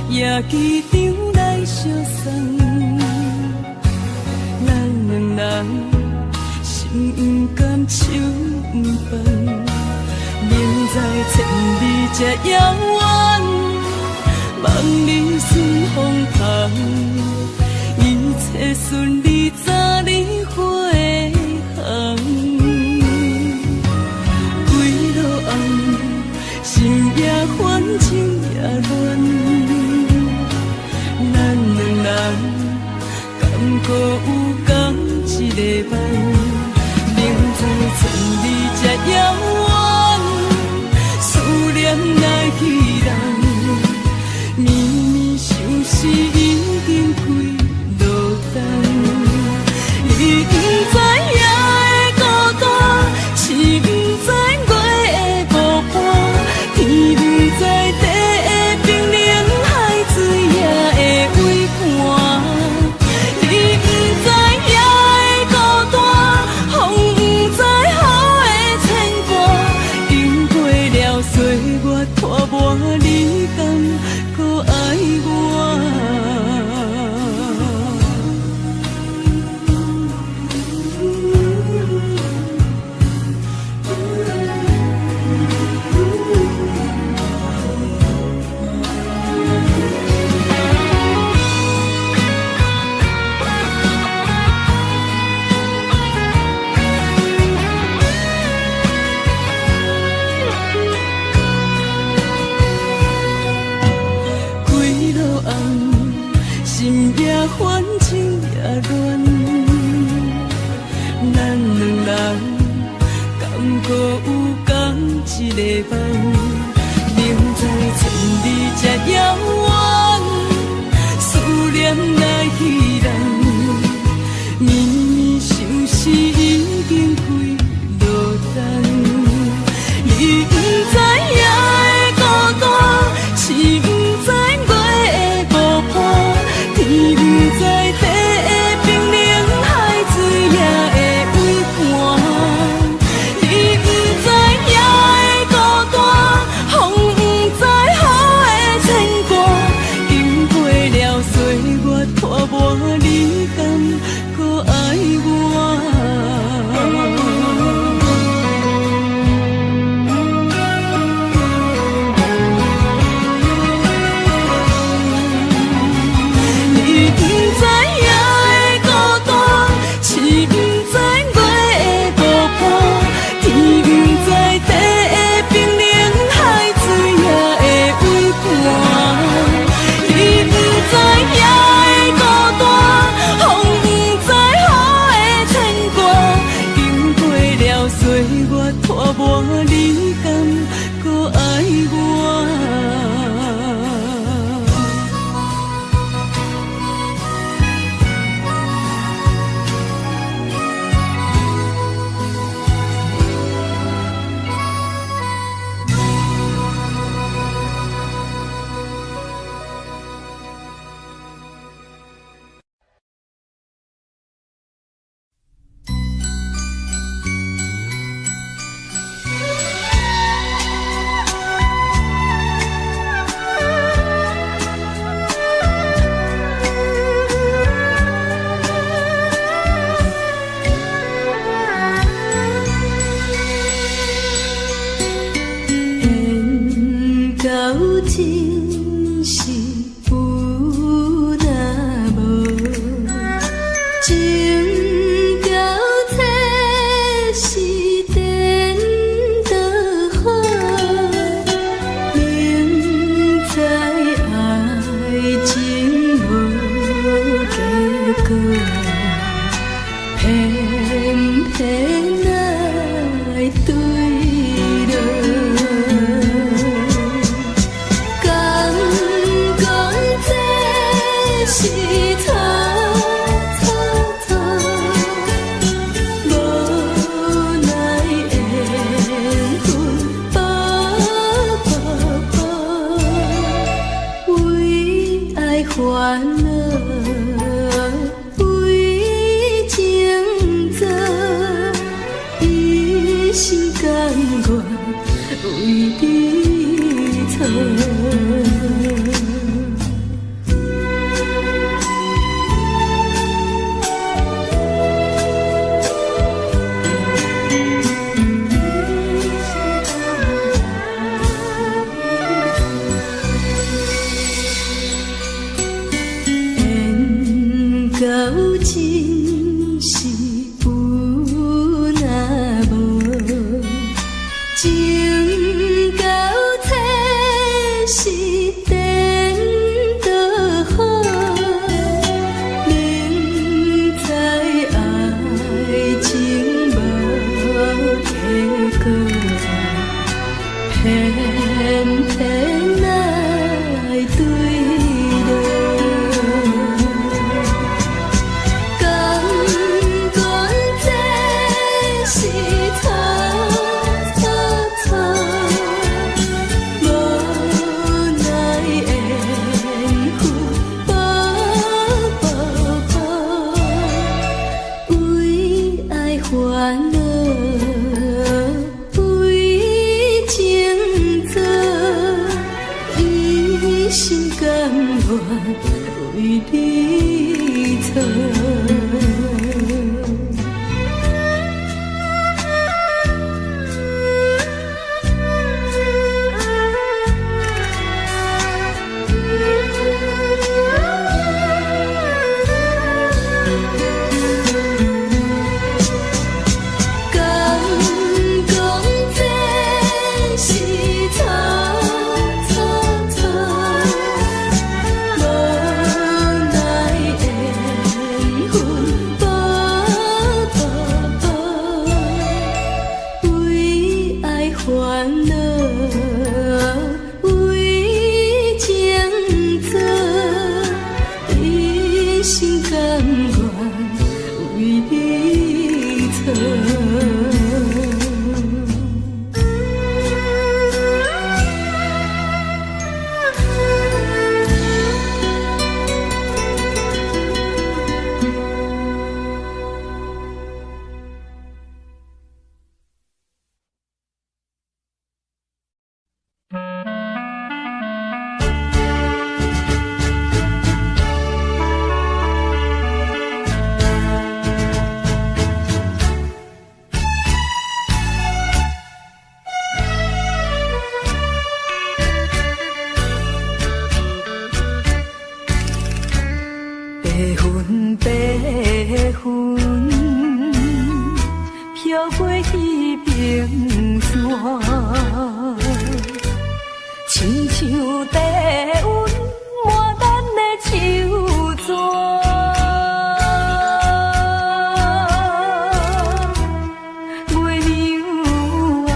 夜机场来相送，咱两人心不甘手不放，明知千里这遥远，望你顺风旁，一切顺利早日回航。归路暗，心也烦，情也乱。咱两人敢搁有同一个梦？明知千里这遥远，思念来去人，绵绵相思已经开落冬。你不知夜的孤单，是不知月的无伴，天不知地的冰冷，海水也会为寒。你不知夜的孤单，风不知雨的牵挂，经过了岁月拖磨，你敢搁爱我？心也烦，情也乱，咱两人敢搁有同一个梦？明知千里这遥远，思念来去人，绵绵相思已经开落冬。你不知夜的孤单，是不知月的无伴。天不知地的冰冷，海水也会为寒。你不知夜的孤单，烦恼为情做，一心甘愿为你错。到真是有若无，情到切是颠倒好，明知爱情无结果，偏偏爱对落。烦恼为情做，一心甘愿为你错。烦恼为情做，一心甘愿为你错。白云飘过彼边山，亲像低温满咱的手纸。月亮啊，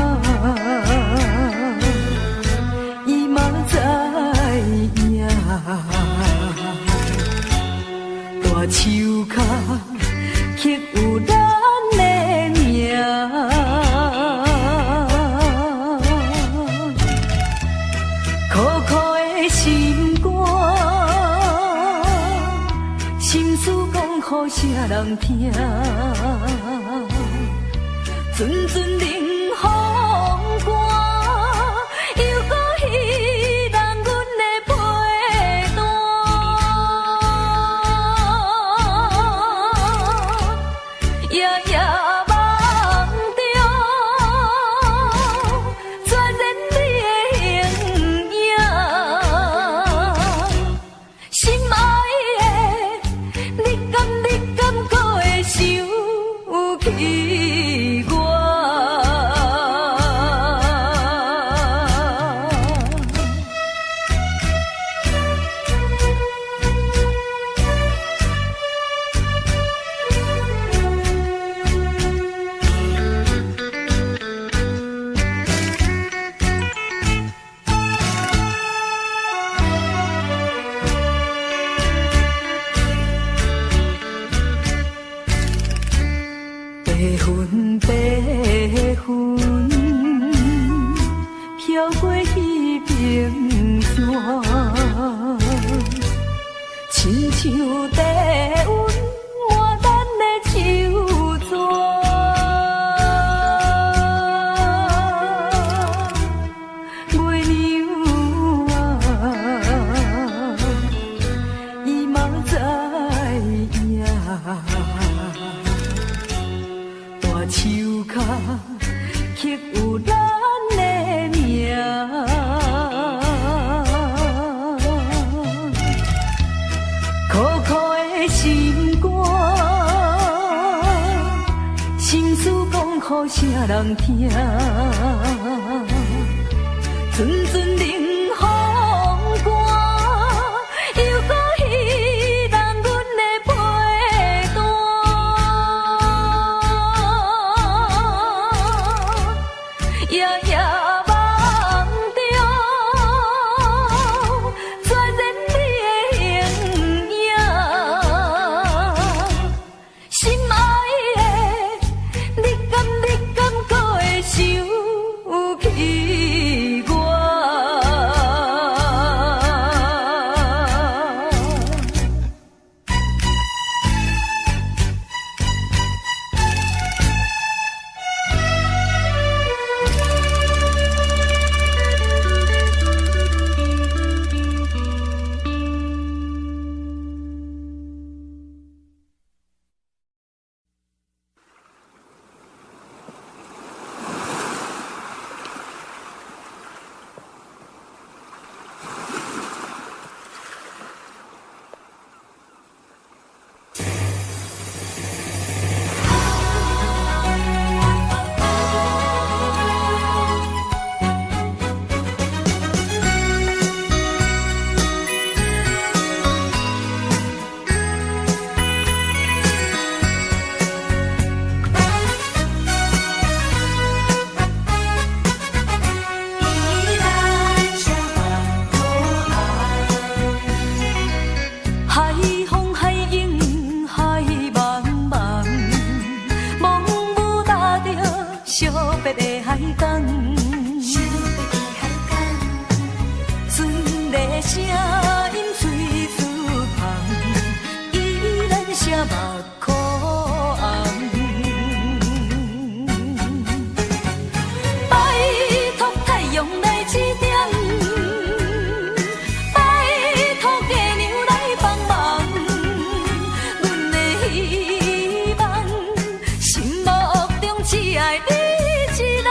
伊嘛知影。大树脚刻有咱的名，苦苦的心肝，心事讲予谁人听？阵阵冷风寒，又搁彼人阮的陪伴。夜夜梦中，全然你的形影，心爱的，你敢搁会想起我？白像低温换咱的手纸，月娘啊，伊嘛知影，大树脚刻有咱的名。苦苦的心肝，心事讲予啥人听？阵阵冷风寒，又搁彼人阮的陪伴，夜夜梦中，全然你的形影，心爱的，你敢搁会想起我？海风海涌海茫茫，茫雾搭着寂白的海港，船的声音随思旁，依然写目眶红。拜托太阳来指点。只爱你一人，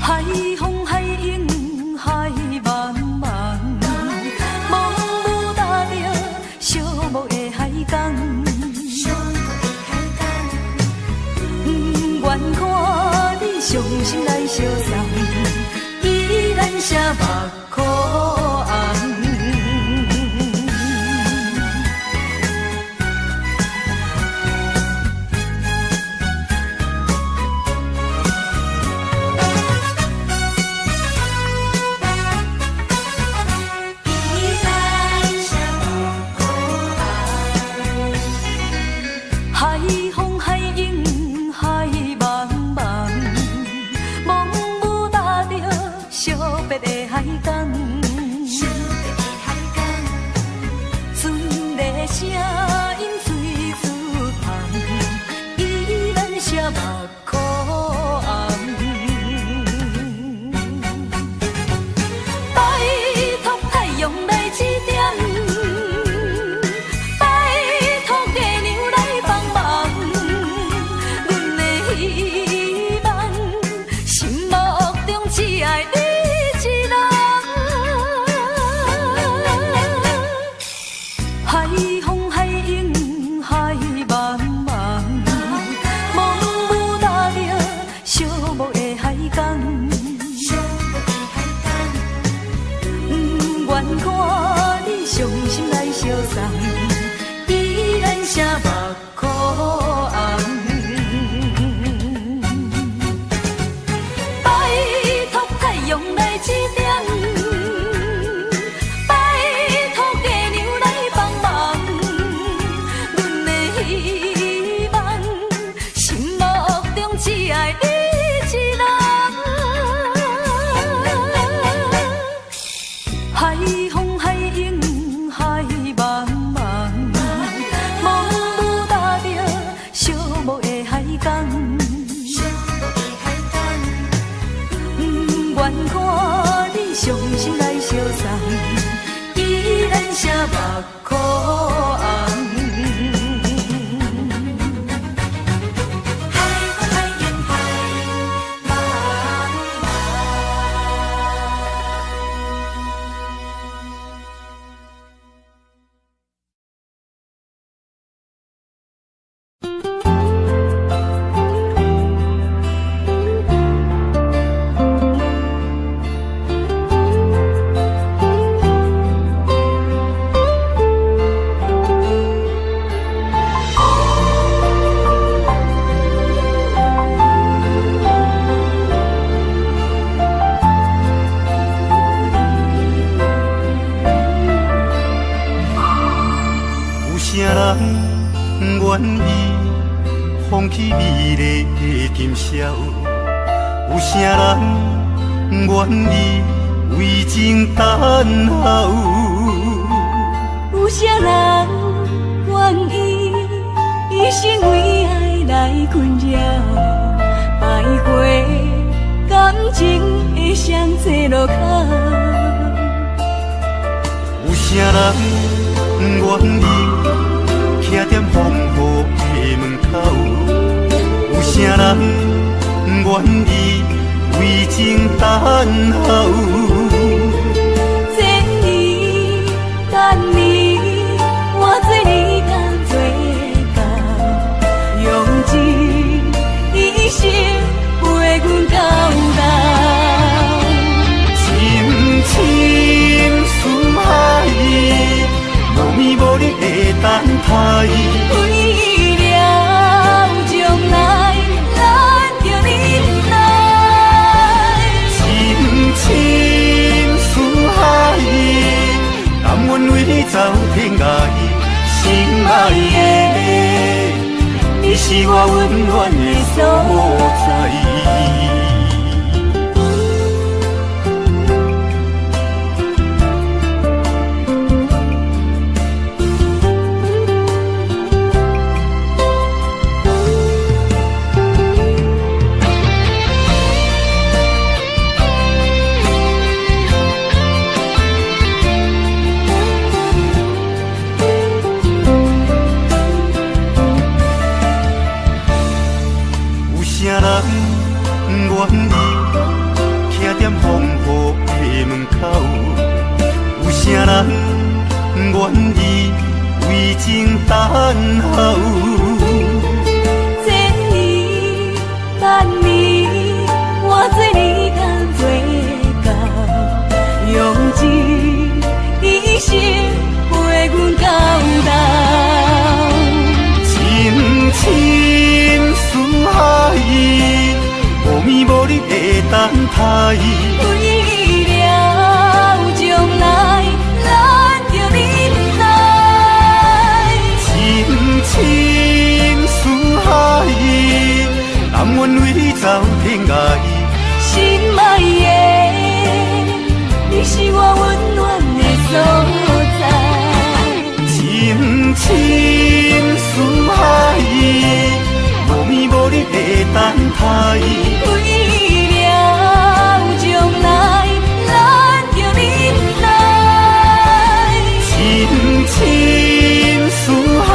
海风海涌海茫茫，茫雾搭着寂寞的海港，不愿看你伤心来相送，依然写目眶红。海风海涌海茫茫，茫雾搭着寂白的海港，船的声音随思旁，依然写目眶红。拜托太阳来指点。只爱你一人，海风海涌海茫茫，茫雾搭着寂寞的海港，不愿看你伤心来相送，依然写目眶红。用来指点，拜托月娘来帮忙，阮的希望，心目中只爱你一人。海伤心来相送，依然写目眶红。放弃美丽的今宵，有啥人愿意为情等候？有啥人愿意一生为爱来困扰？徘徊感情的双际路口，有啥人愿意徛在风雨的门口？有啥人愿意为情等候？这年等你，我做你敢做到，用一生陪阮到老。深深思海，无眠无日的等待。为了将来，咱着忍耐。深深思海，甘愿为你走天涯。心爱的，你是我温暖的所在。愿意徛在风雨的门口，有啥人愿意为情等候？这年等你，我做你敢做到，用一生陪阮到老。深深思海，无眠无日的等待。为了将来，咱着忍耐。深深思海，甘愿为你走天涯。心爱的，你是我温暖的所在。深深思海，无眠无日的等待。为了将来，咱着忍耐。深深思海，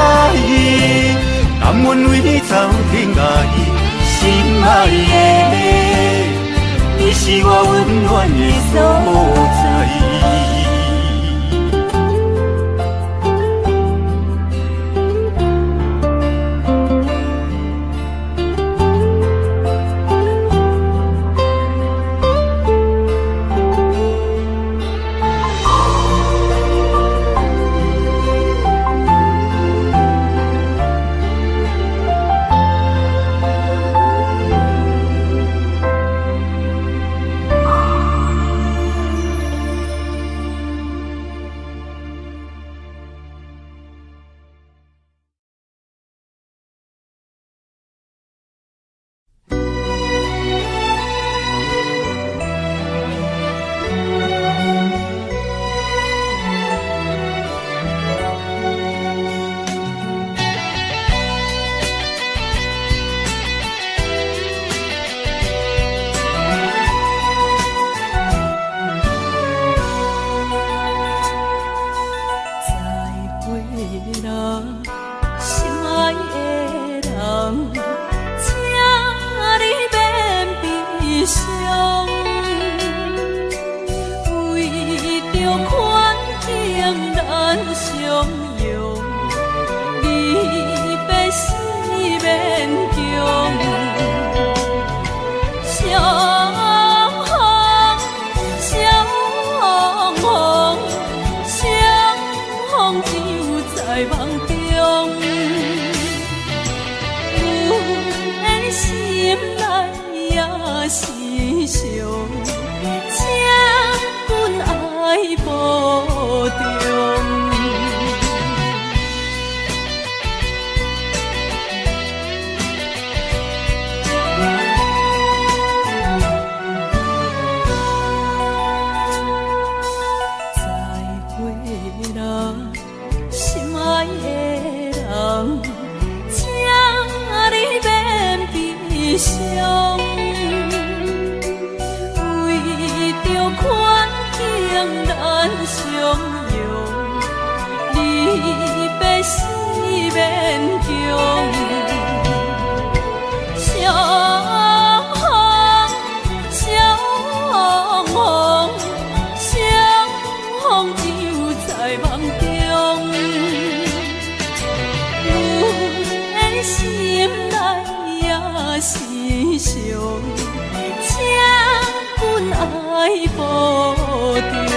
甘愿为你走天涯。心爱的，你是我温暖的所在。着款境咱相拥，离别时免强。相逢，相逢，相逢只有在梦中。阮的心内也是伤，请阮爱保重。伤，为着款境咱相拥，离别时免强。相逢，相逢，相逢只有在梦中。阮的心内也是伤，请阮爱保重。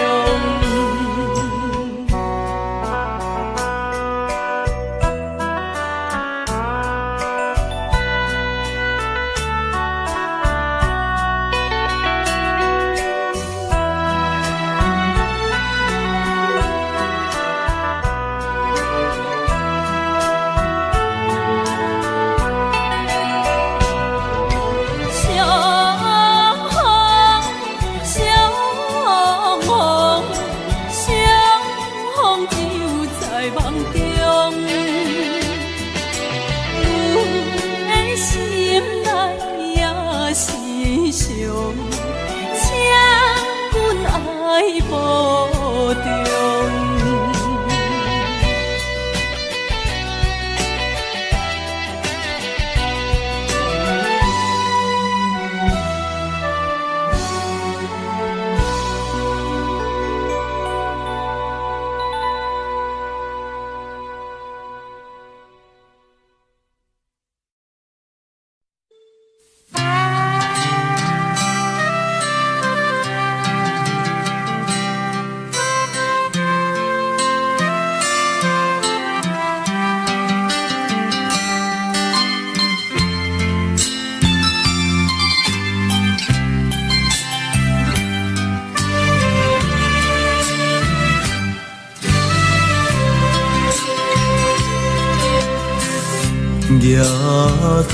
抬头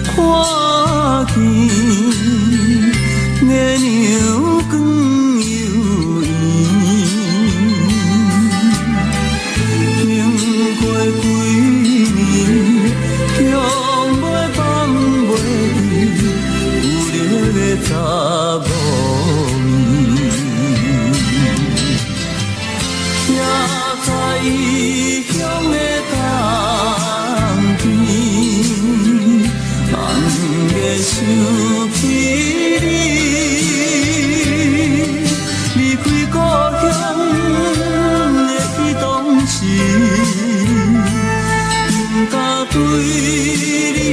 看见月亮光又圆，经过几年，强袂放袂离有力的查某面，徛在异乡的想起你，离开故乡的彼当时，不敢对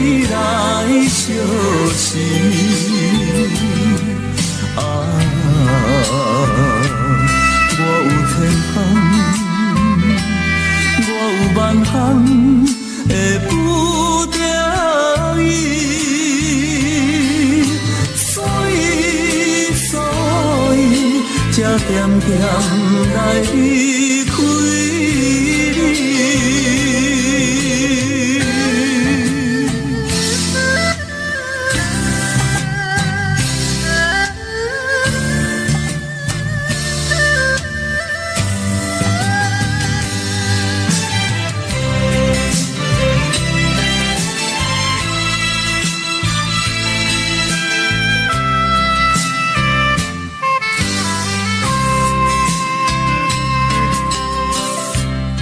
你来相思。啊，我有千项，我有万项的不得已。才点点来离开你。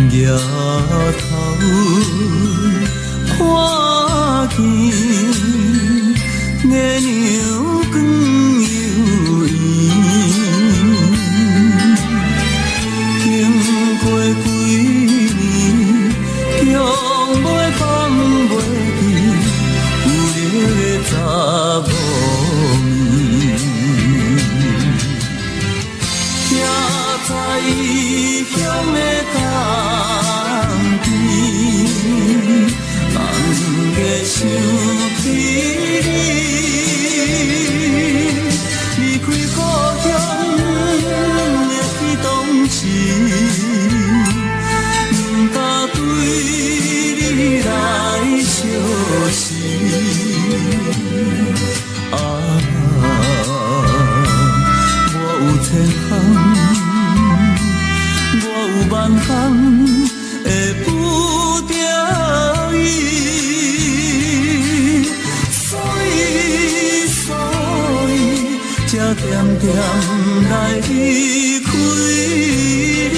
抬头看见月亮光又圆，在异乡的冬天，人月想起你，离开故乡的彼当时，不敢对你来相思。啊，我有千项，我有万项会不掉伊，所以才点点来离开你。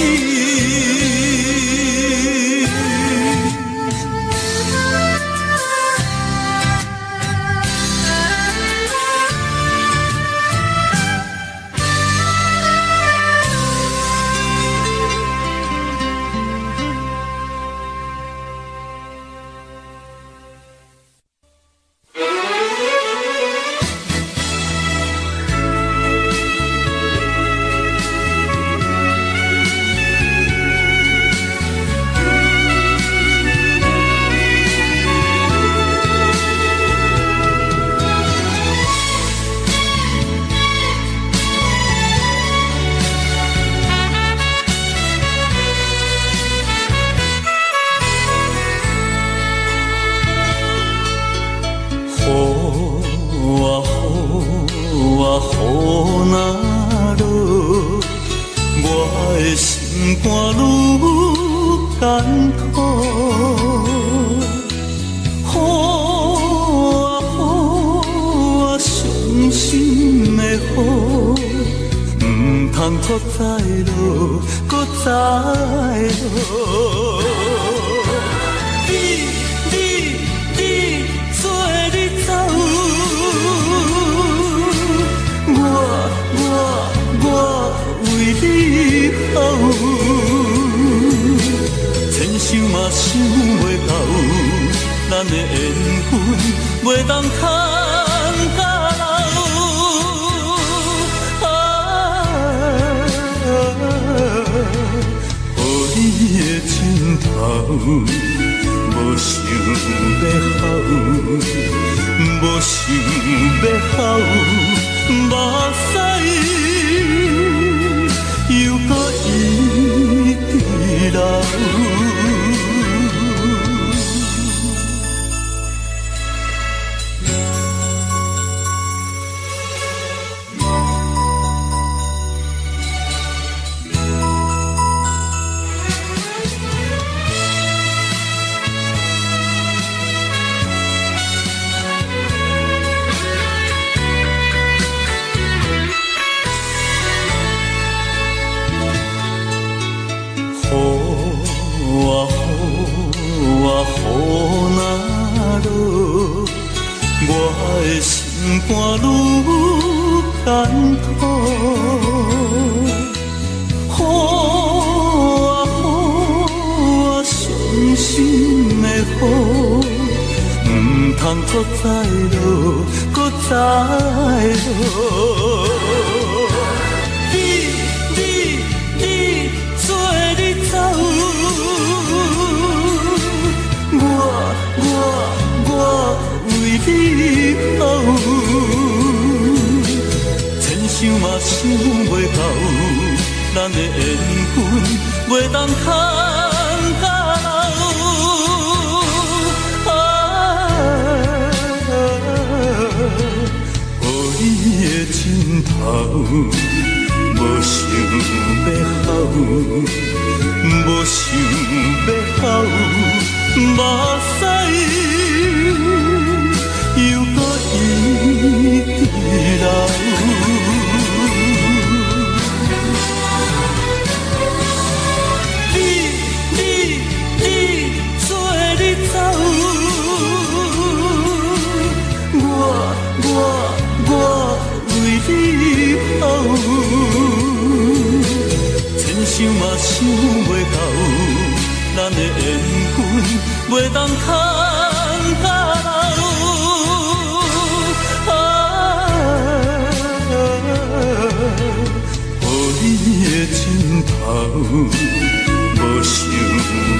无想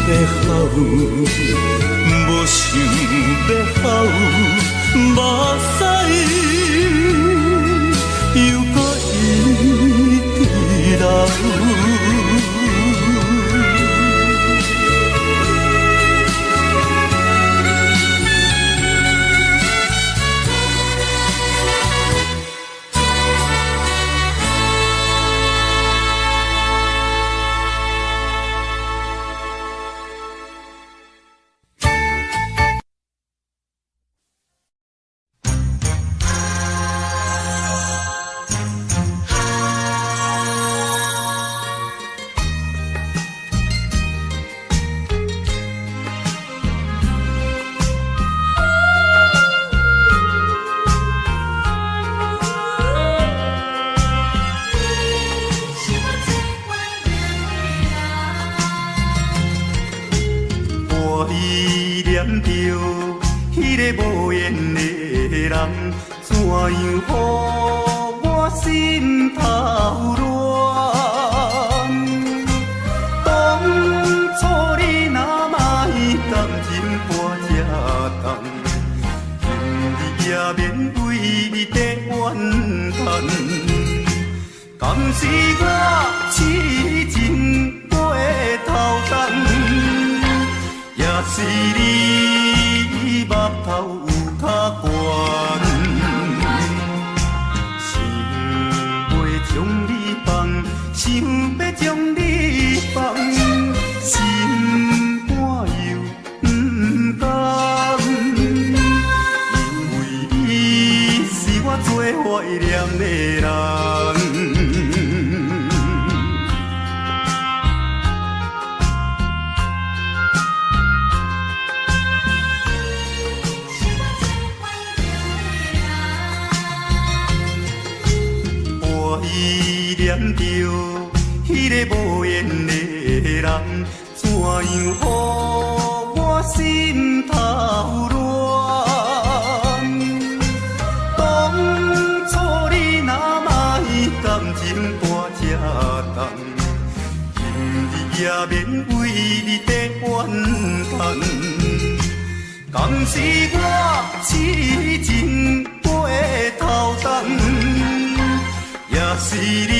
要好，无想要好，目屎又搁一直流。无缘的人，怎样予我心头乱？当初你若莫感情半只重，今日也免为你在怨叹。敢是我痴情过头重，也是你目头有较悬，想要将你放，想要将你放，心肝又不甘，因为你是我最怀念的人。依念着迄个无缘的人，怎样予我心头乱？当初你若莫感情半只重，今日也免为你在怨叹。敢是我痴情过头重？也是你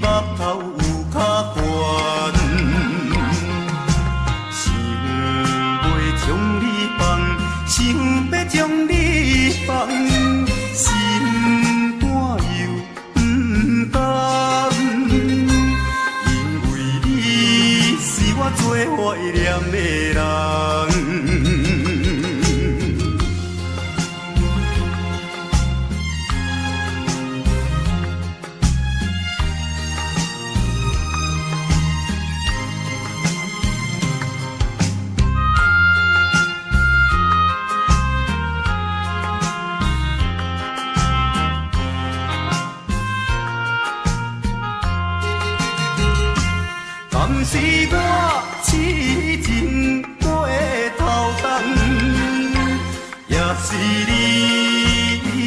目头有较悬，想要将你放，想要将你放，心肝又不甘，因为你是我最怀念的人。敢是我痴情过头重，也是你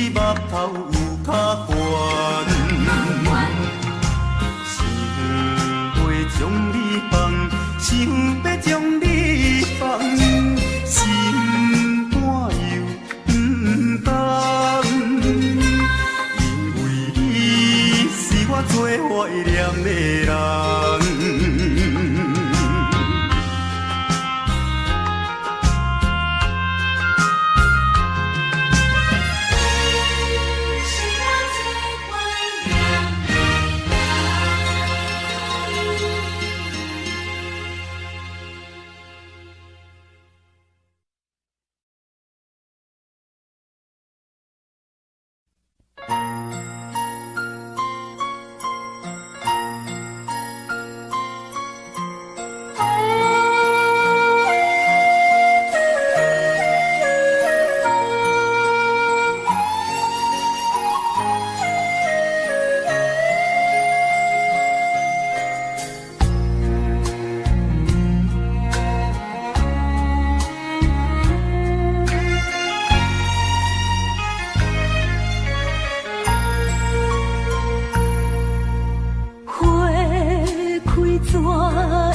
目头有较悬，想要将你放，想要将你放，心肝又不甘，因为你是我最怀念的人。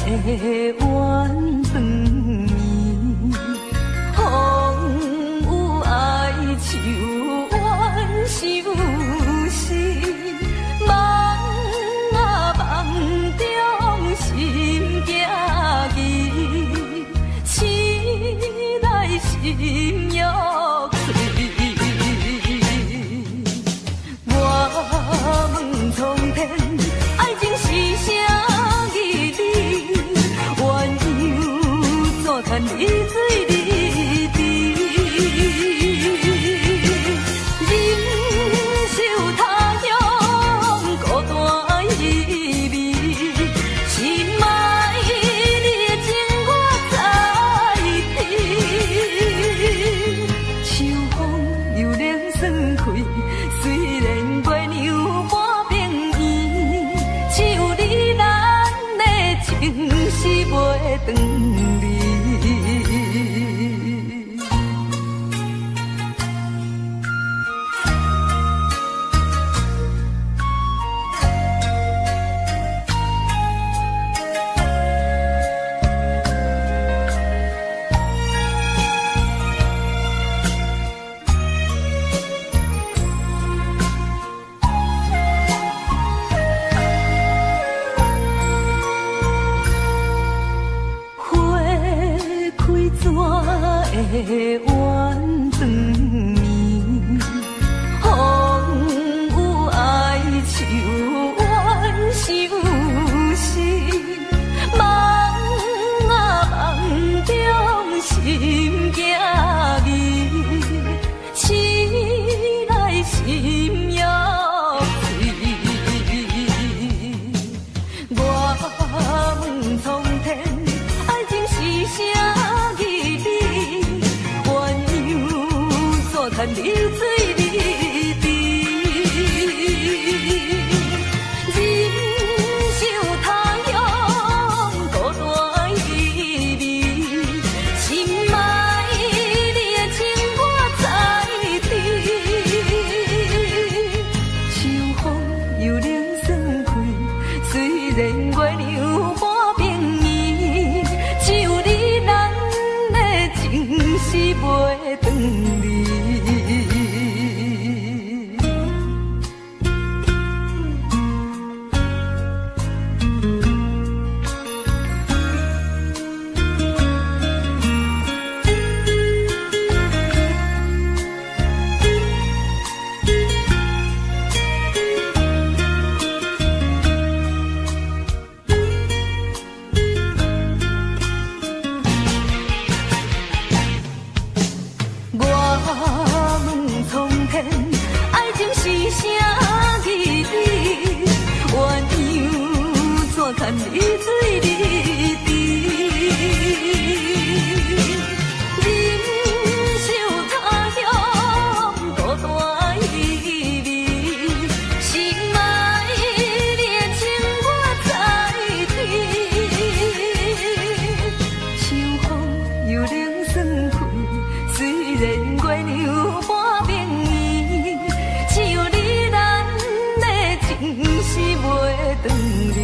的弯长暝，风有爱像弯相思，梦啊梦中心行疑，醒来心欲碎。我问苍天，爱情是啥意义？鸳鸯怎堪离水离地？忍受他乡孤单意味，心爱你的情我知知。秋风又冷爽开，虽然月娘半边圆，只有你咱的情是袂断离。的弯长暝，风有爱像弯相思，梦啊梦中心行疑，醒来心欲碎。我问苍天，爱情是啥意义？看你水离地，忍受他乡孤单意味，心爱你的情我知知。秋风又冷爽开，虽然月娘半边圆，只有你咱的情是袂断离。看你水离地，忍受他乡孤单意味，心爱你的情我知知。秋风又冷爽开，虽然月娘半边圆，只有你咱的情是袂断离。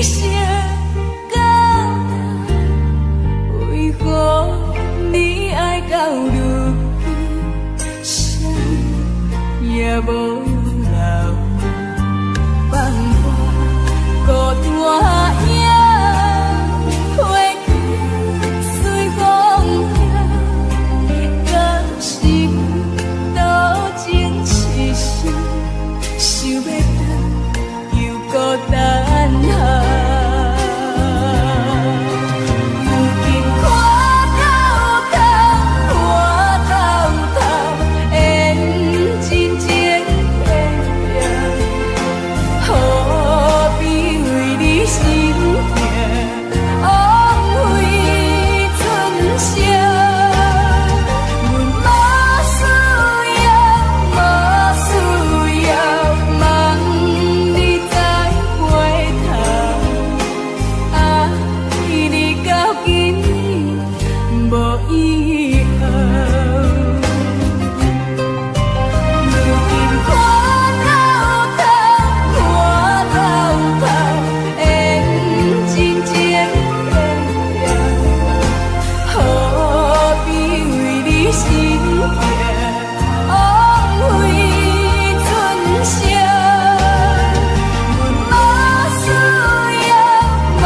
声到为何你爱到如今，谁也无留，放我孤单影飞去随风飘，敢是多情痴心，想要等又孤单下。如今看透透，看透透，缘真情变变，何必为你心痛，枉费春宵。阮无需要，无需要，望你再回头，爱你到今无以后。如今看透透，看透透，缘真情变变，何必为你心痛，枉费春宵。阮无需要，无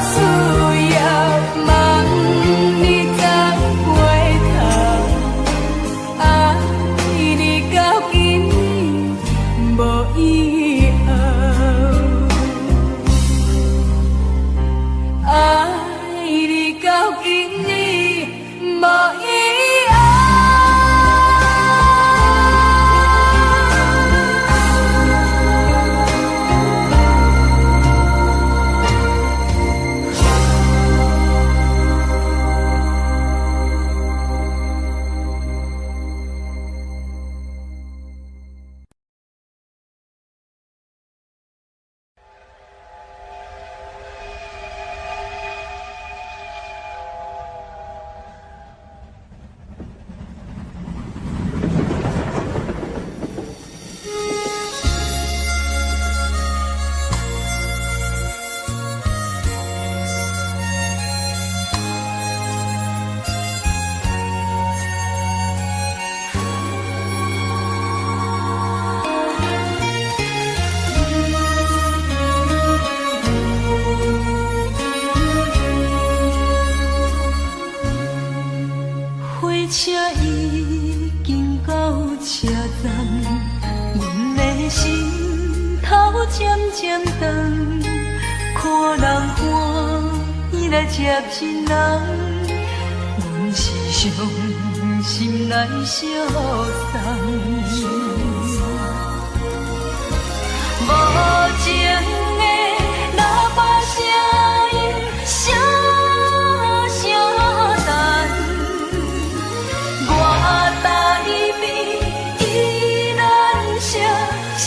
需要，望你再回头，爱你到今无以后，爱你到今无以后。火车已经到车站，阮的心头渐渐长，看人欢喜来接亲人，阮是伤心来相送。无情的喇叭声音，声声淡。我台边依然写心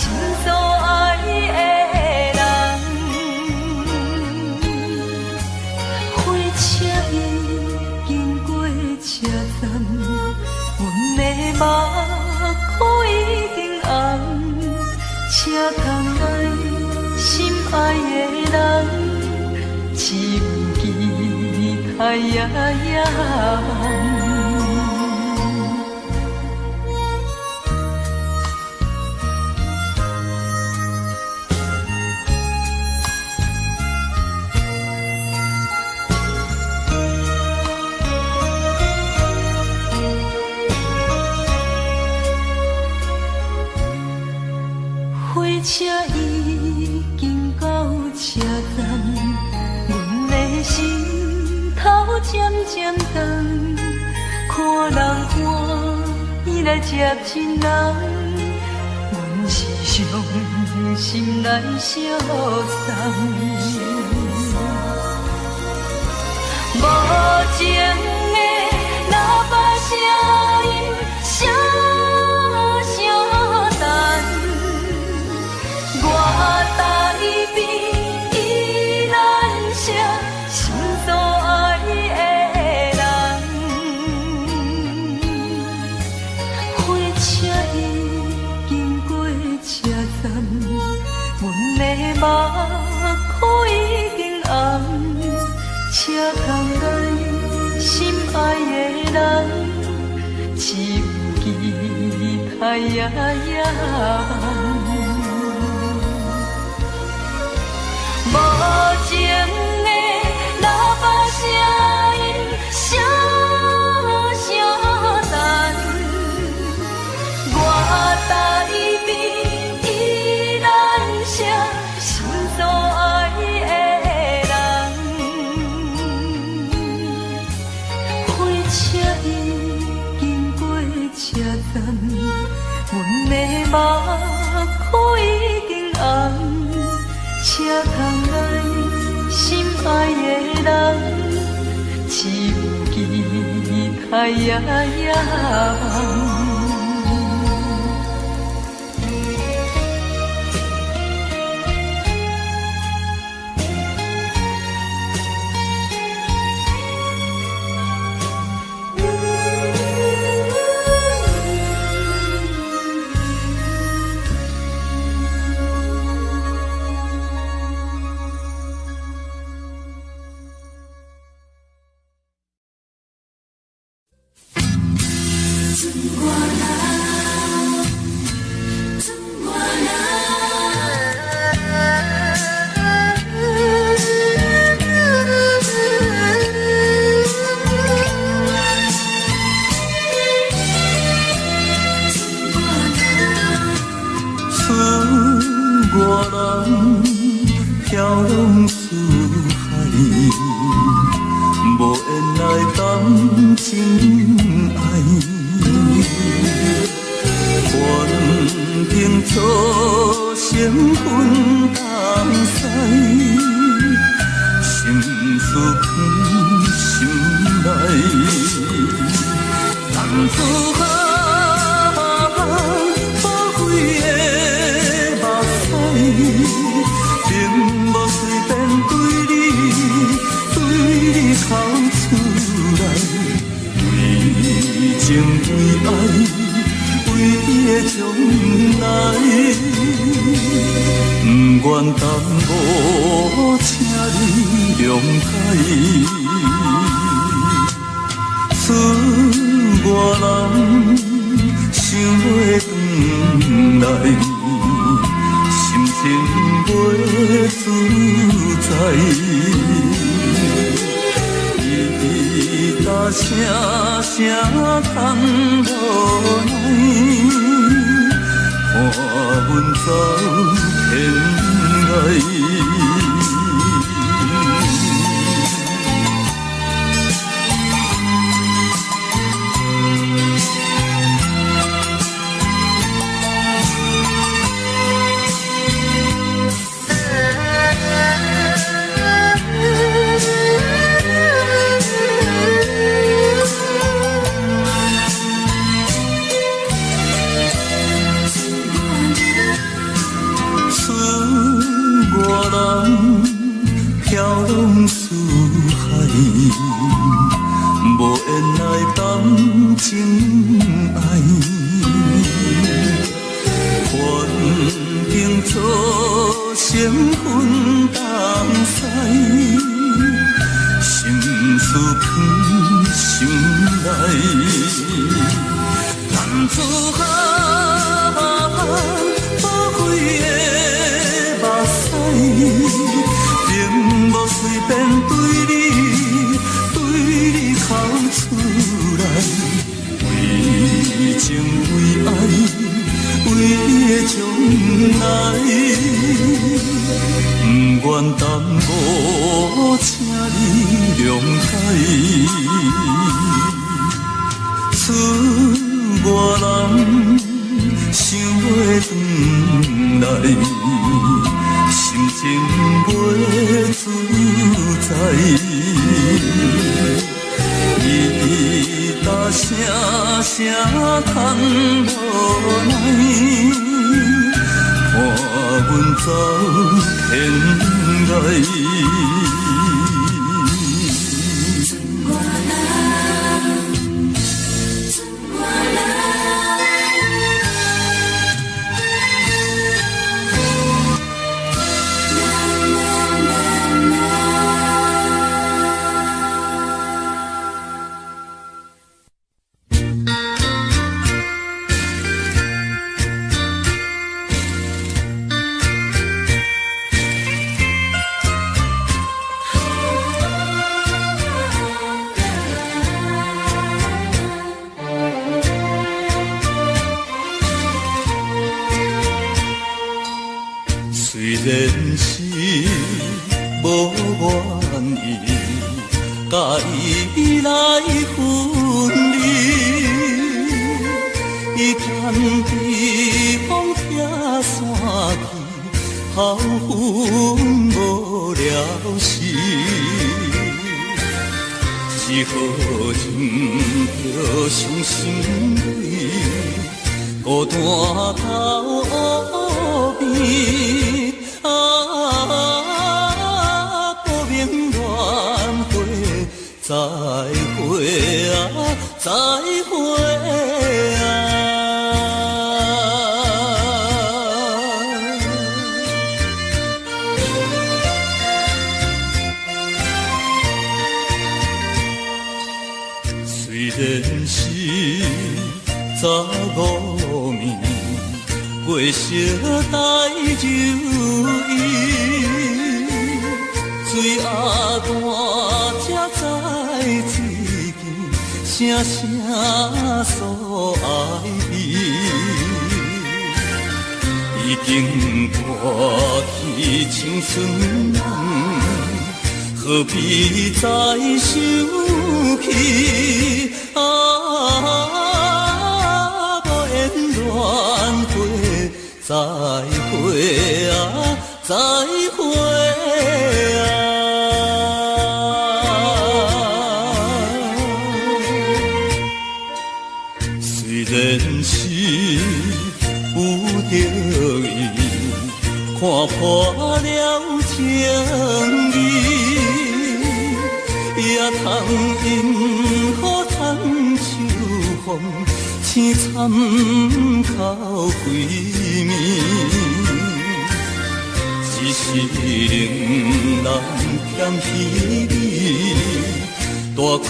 所爱的人，火车已经过车站，阮的目眶已经红，请通来心爱的人，只有期待夜夜火车已经到车站，阮的心头渐渐长，看人欢喜来接亲人，阮是伤心来相送。无情的喇叭声音，声声淡。我台边依然写心所爱的人，火车已经过车站，阮的目眶已人，只有期待呀呀望。无情的喇叭声音，声声淡。我台边依然写心所爱的人，火车已经过车站，阮的目眶已经红。车窗内心爱的人，只有期待呀呀望。然是无愿意，甲伊来分离，伊牵着风拆散去，好分无了时。是何人着伤心泪，孤单到边啊，不明缘会，再会啊，再会啊。虽然是早5暝，过小台酒意，水鸭蛋才知水见，声声诉爱意。已经过去青春梦，何必再想起啊？无缘缘会，再会啊，再会啊。虽然是有着伊，看破了情义。也通因好通秋风，青参口归暝。只是令人欠彼你，大开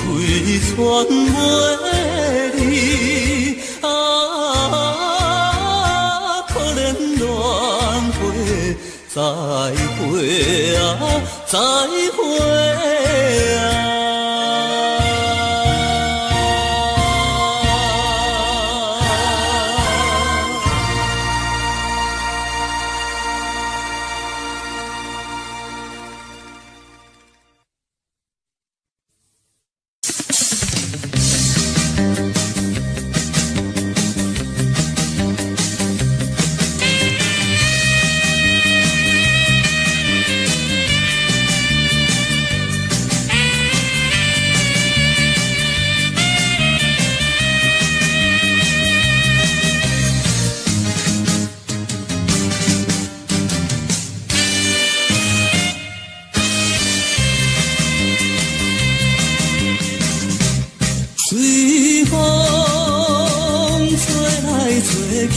全袂离啊，可怜缘会，再会啊，再会啊。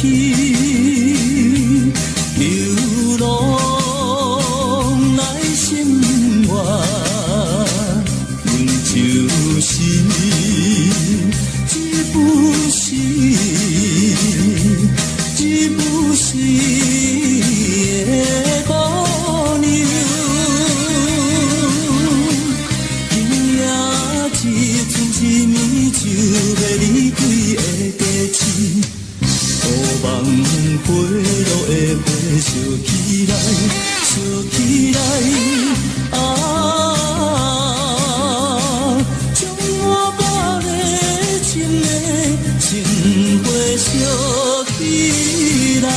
去流浪来心愿，阮就是一部戏，一部戏的姑娘，今夜一寸一暝就要离开的地市。望花落的花烧起来，烧起来啊！将我把热情的情花烧起来。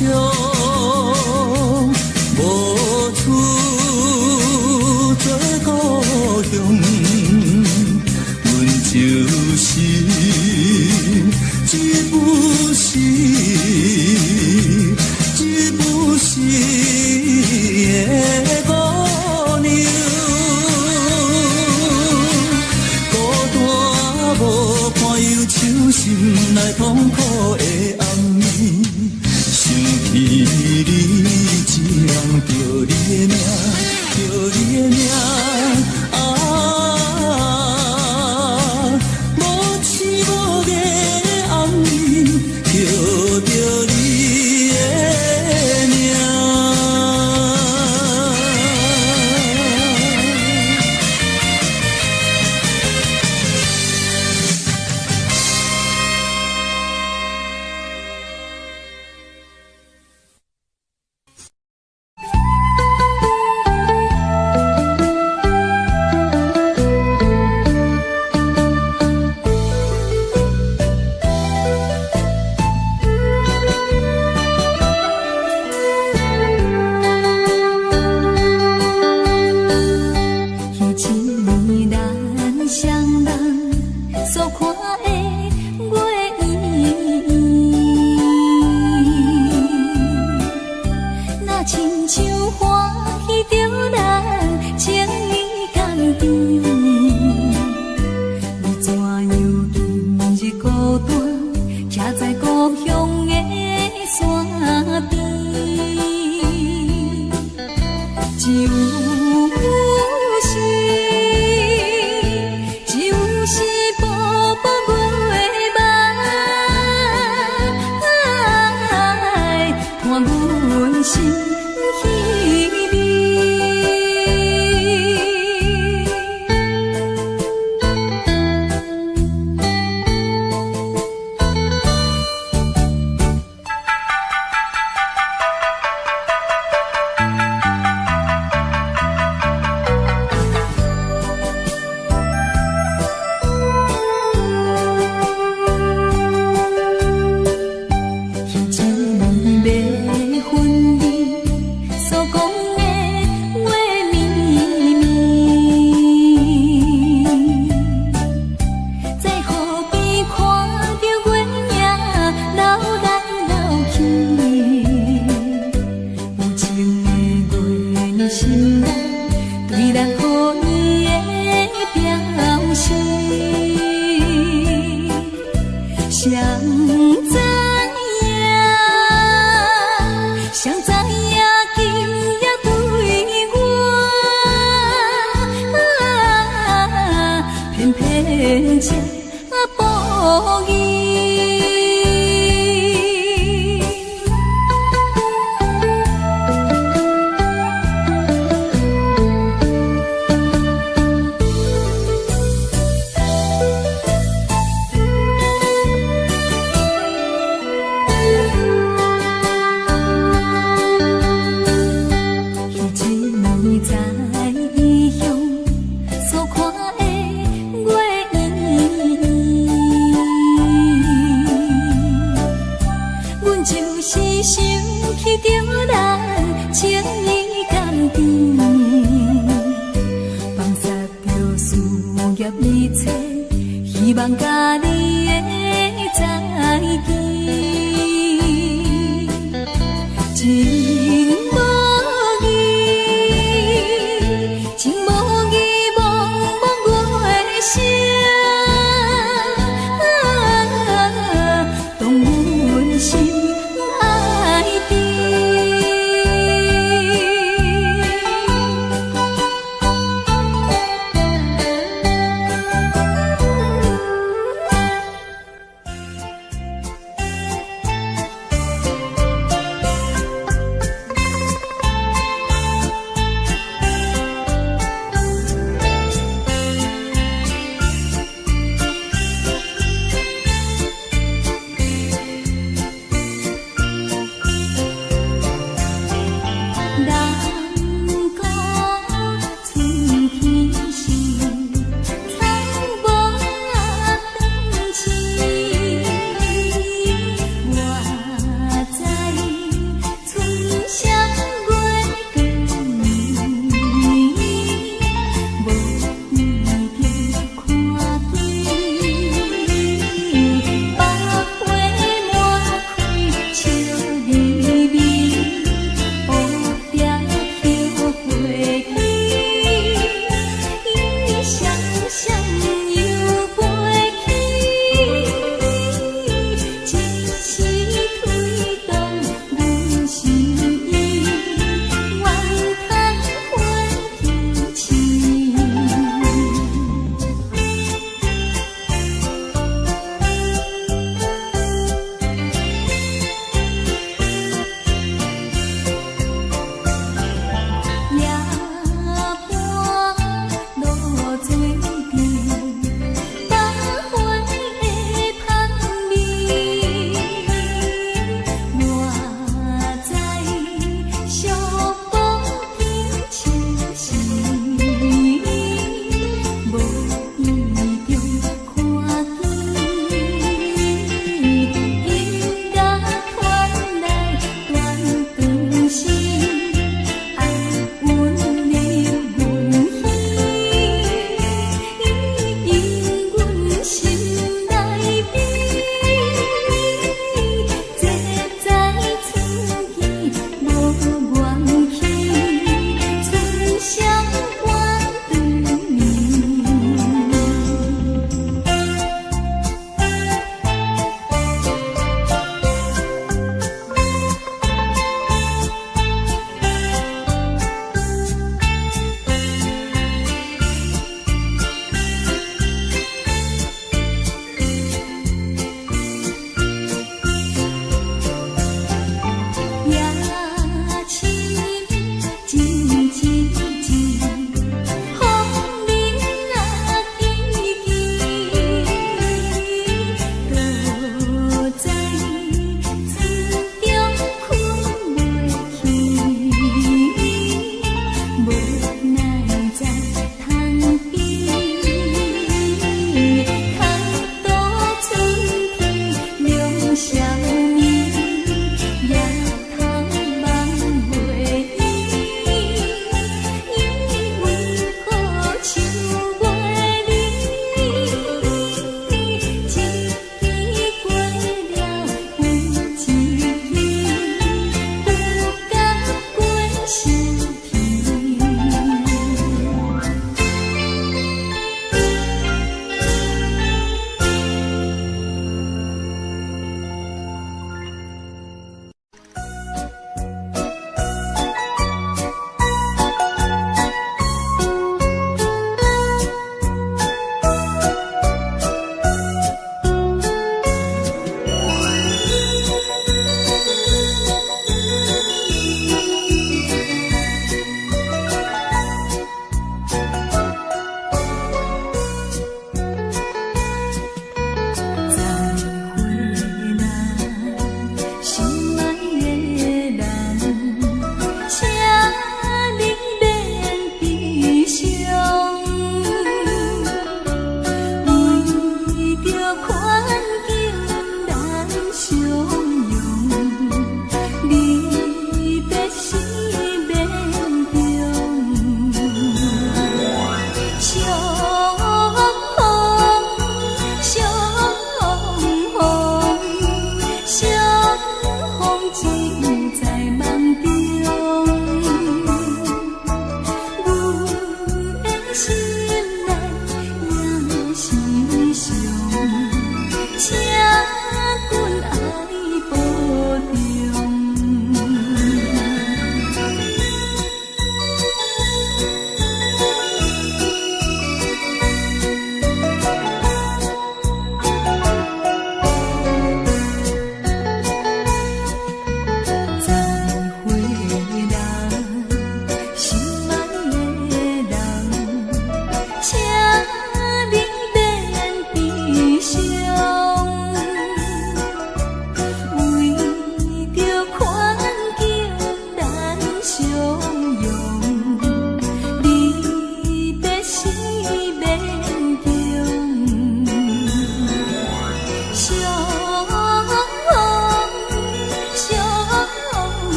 伤，无处做故乡，阮就是一不是，一不是的姑娘。无看忧愁心内痛苦的暗暝，想起你一人着你的命，着你的命啊！无痴无假暗暝，叫着你的名。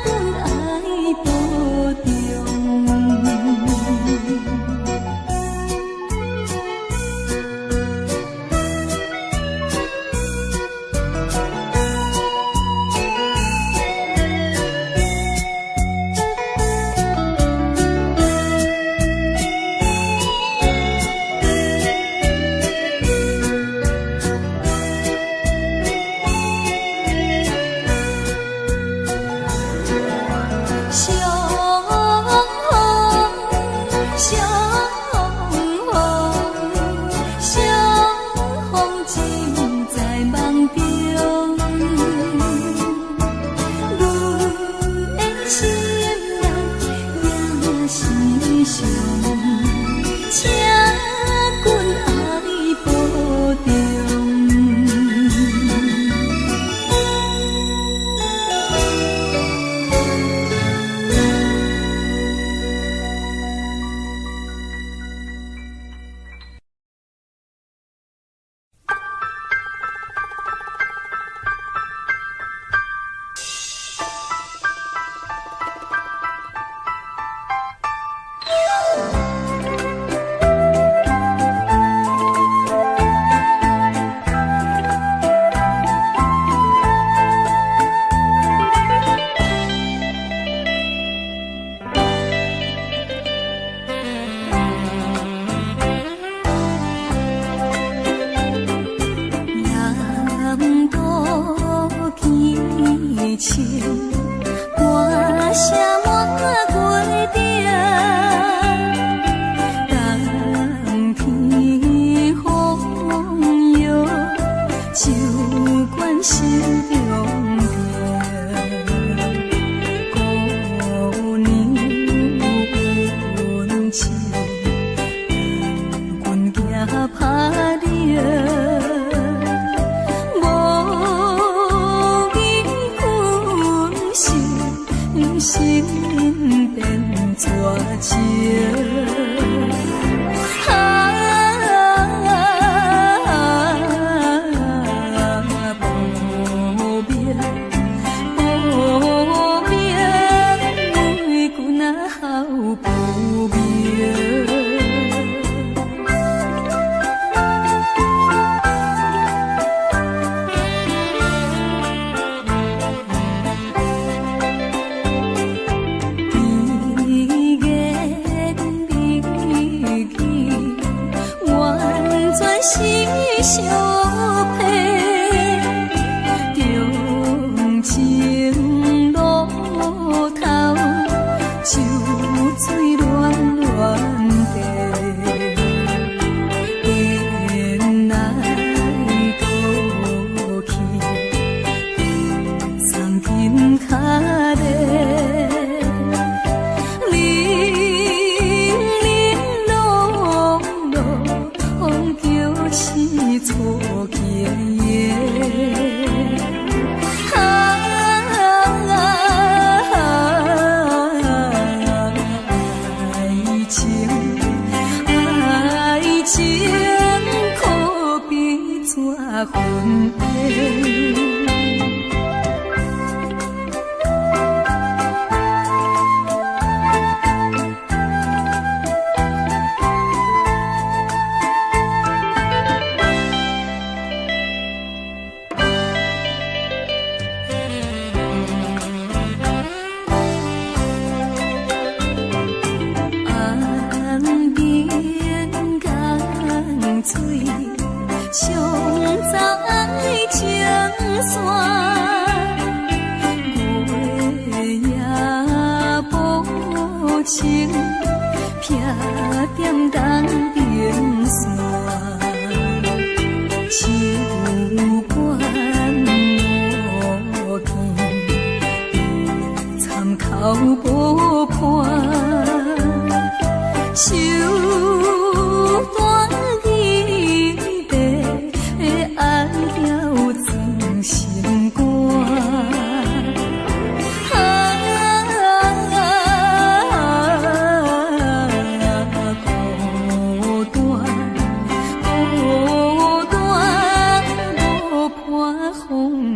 风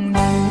流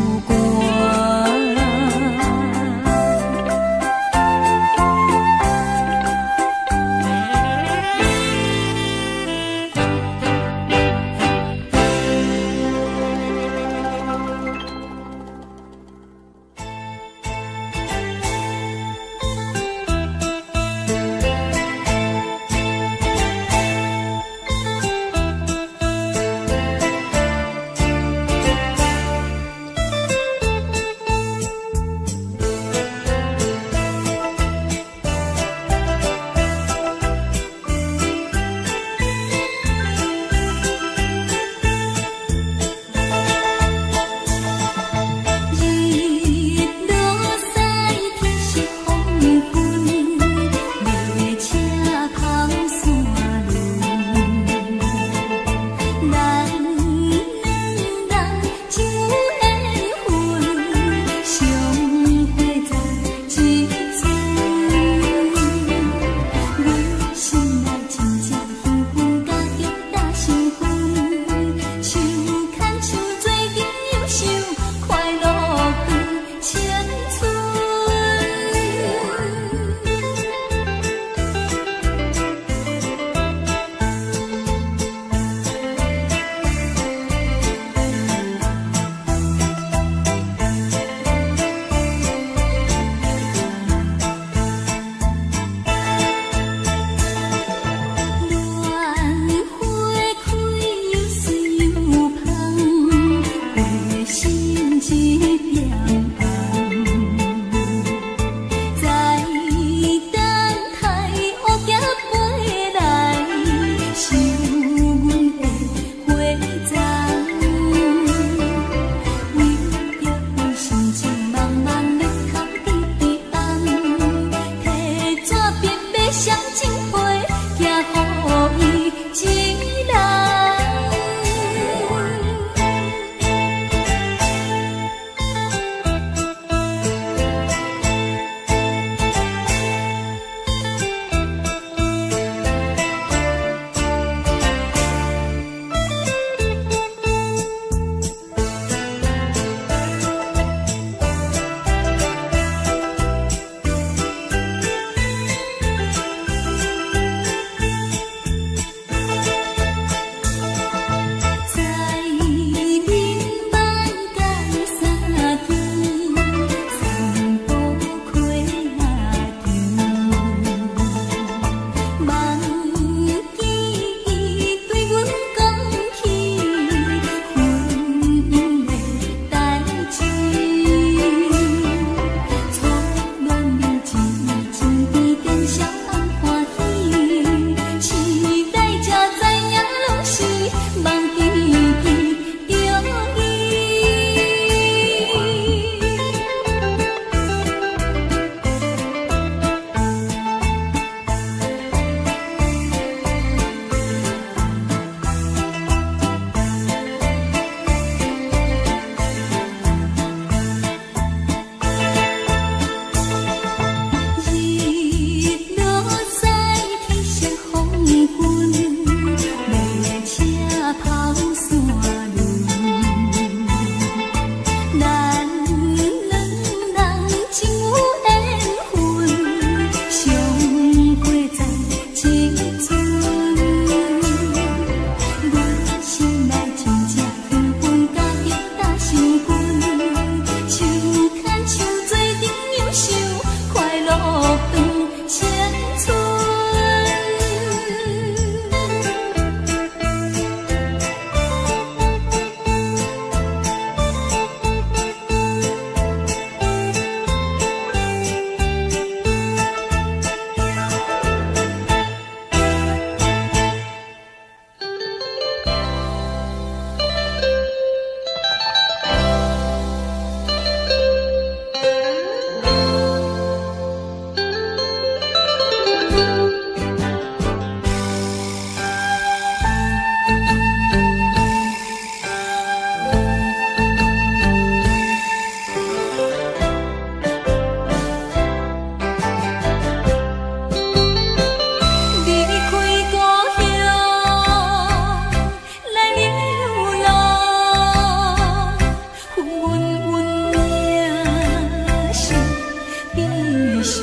上，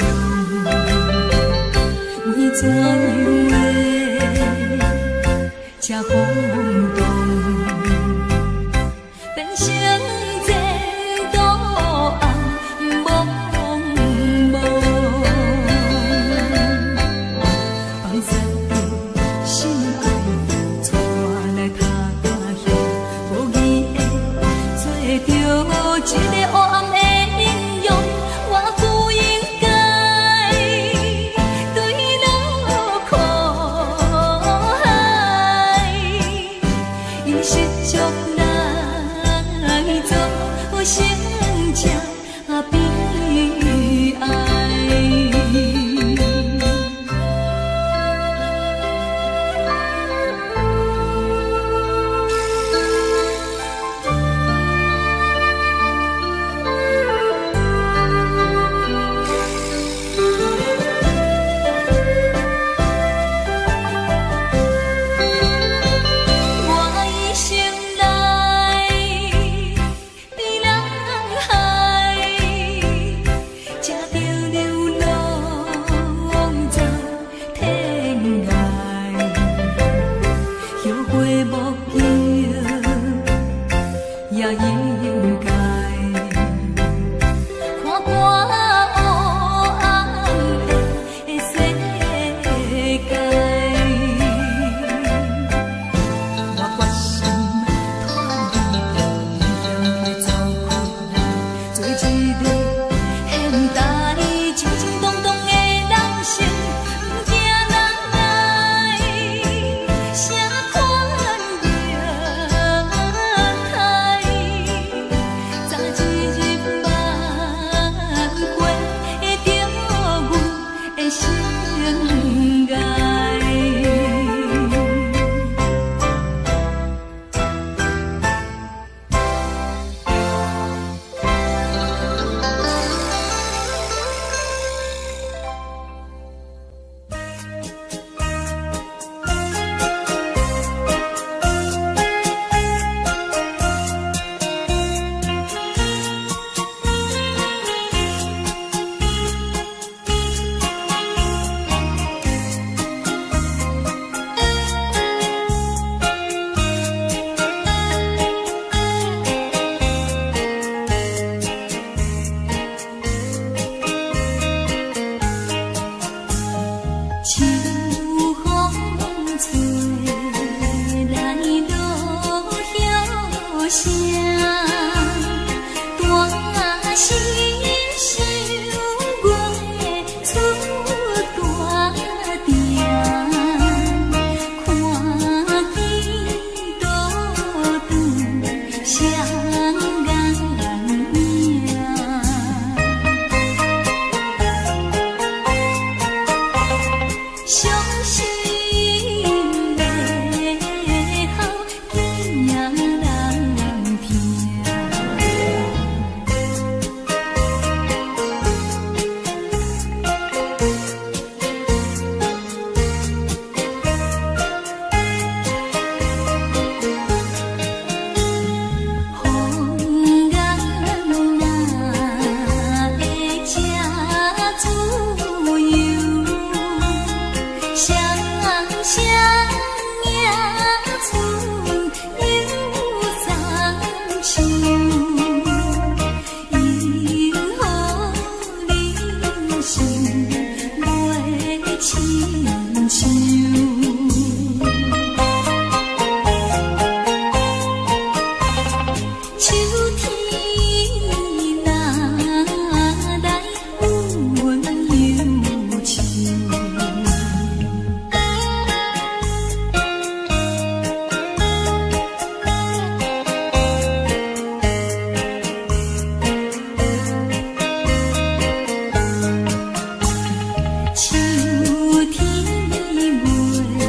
为怎样的这轰动，变成这道暗蒙蒙，放散着心爱带来他乡，无意的做着一个黑暗的英雄，我不应该对落苦海，因失足来做成这悲哀。我一生来被人害，才着流浪在天涯，后悔无救也应该。看破黑暗的世界，我决心脱离去走开，做一个现代清清动动的人生，不惊人来啥款热海，早一日挽回着阮的生涯。秋风吹来落叶声，大声想我出大店，看见倒转双眼影。伤心的好，怎样人听？风眼哪会这自由？双双迎春又三秋，因何人生袂亲像？秋天哪来温柔情？秋天袂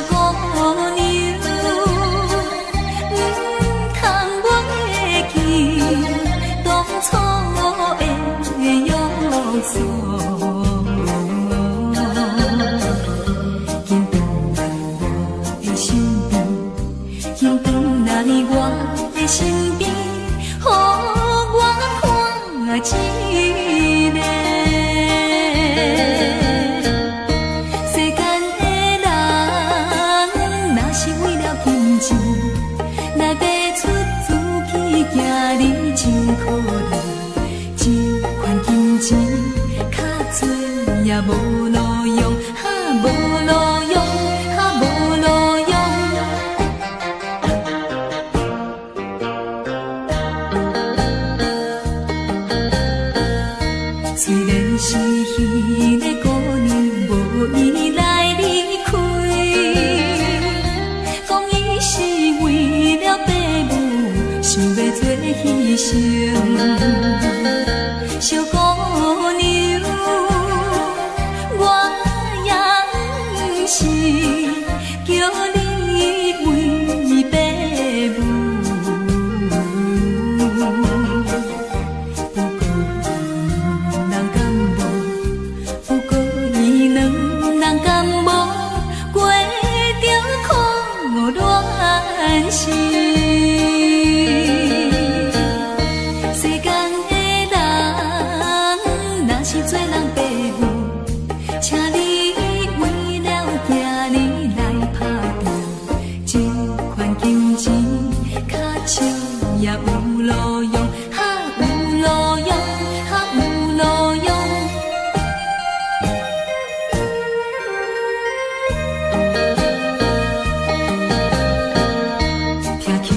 姑娘，通袂记当初的约束。紧回我的身边，紧回我的身边，予我看一个。世间的人，若是为了金钱，来卖出自己，行你真可怜。这款金钱，较多也无路用，哈无路用，哈无路用。虽然是彼个姑娘无意来离开，讲伊是为了爸母，想要做牺牲。小姑娘，我也不是叫你为爸母。不过伊两人敢无过着苦恋时？世间的人，若是做人爸母，请你为了囝儿来打拼，这款金钱较少也有路用，哈有路用，哈有路用。听起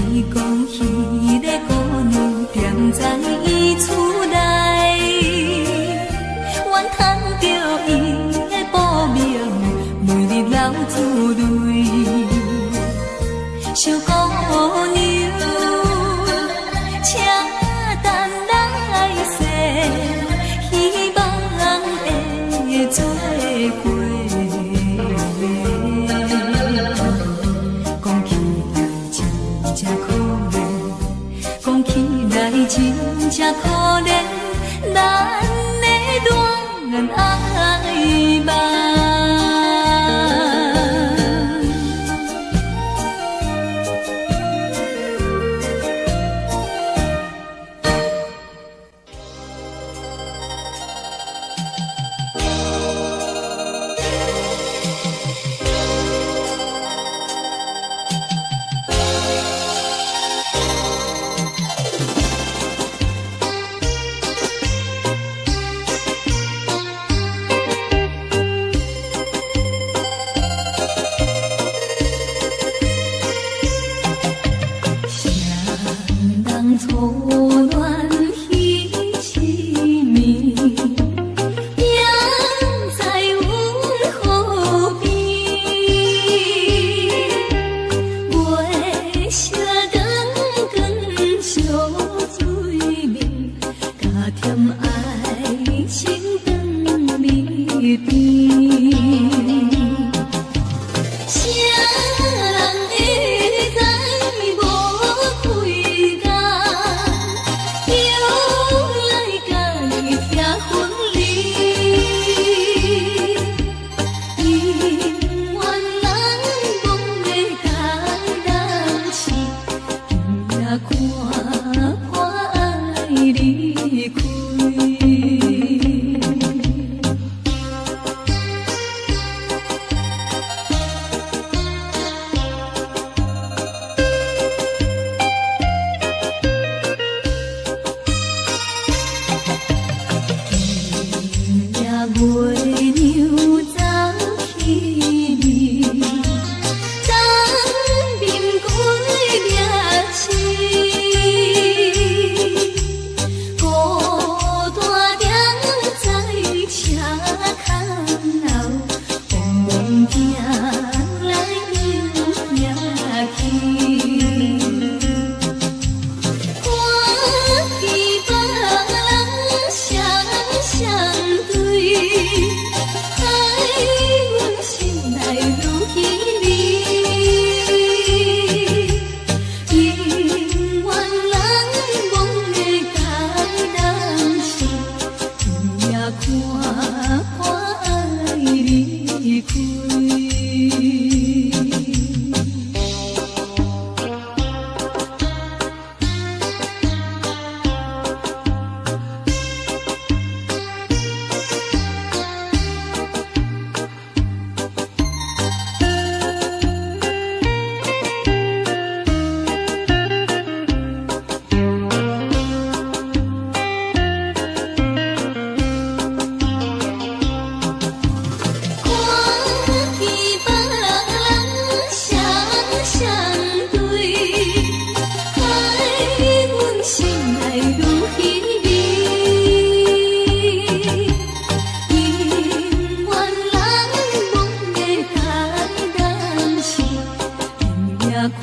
看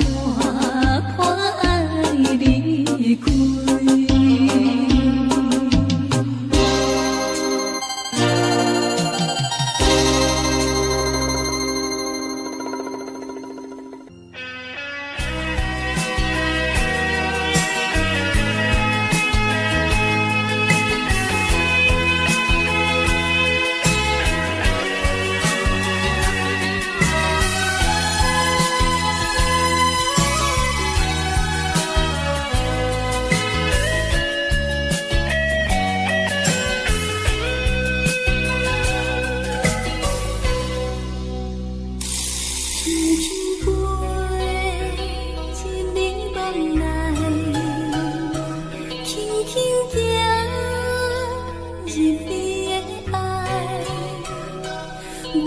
看爱离开。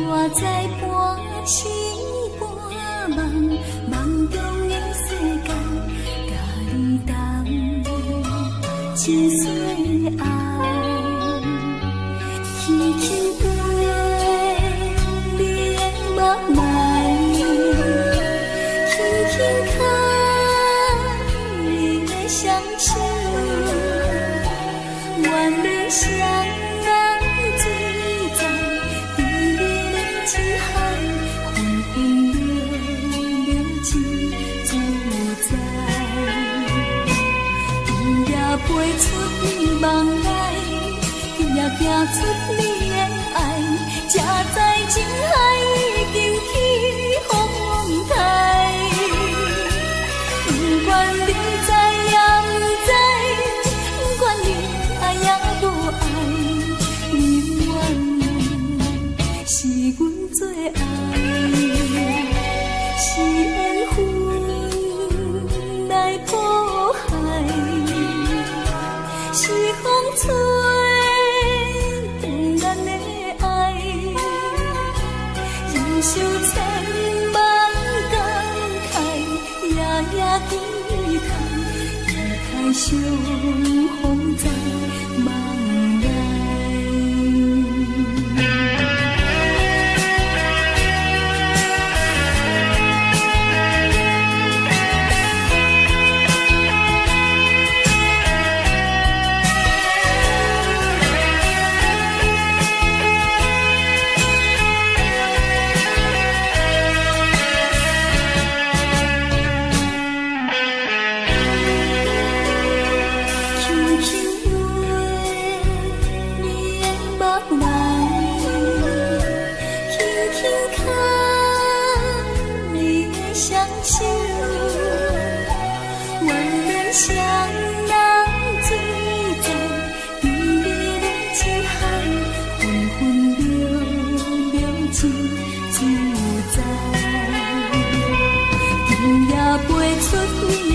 我在半醒半梦，梦中的世界，甲你同一岁爱，轻轻飞，你的目来，轻轻看，你的双手，愿你相。飞出你梦来，也行出你的爱，才知情海已经起风台。不管你知也不知，不管你爱也无爱，你愿是阮最爱，是缘分来破坏。是风吹断咱的爱，忍受千万感慨，夜夜期待，期待相逢在梦内。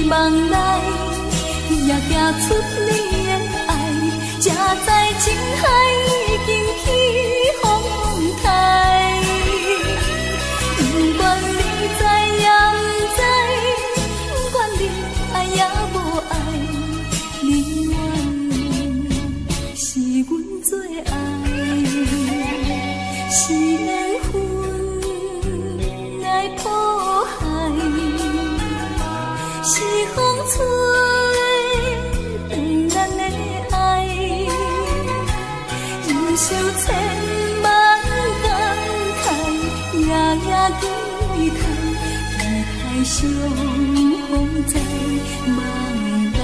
梦来，也行出你的爱，才知情海已经起风台。不管你知也不知，不管你爱也无爱，你愿是阮最爱，是缘分来破坏。是风吹断咱的爱，忍受千万感慨，夜夜期待，期待相逢在梦内。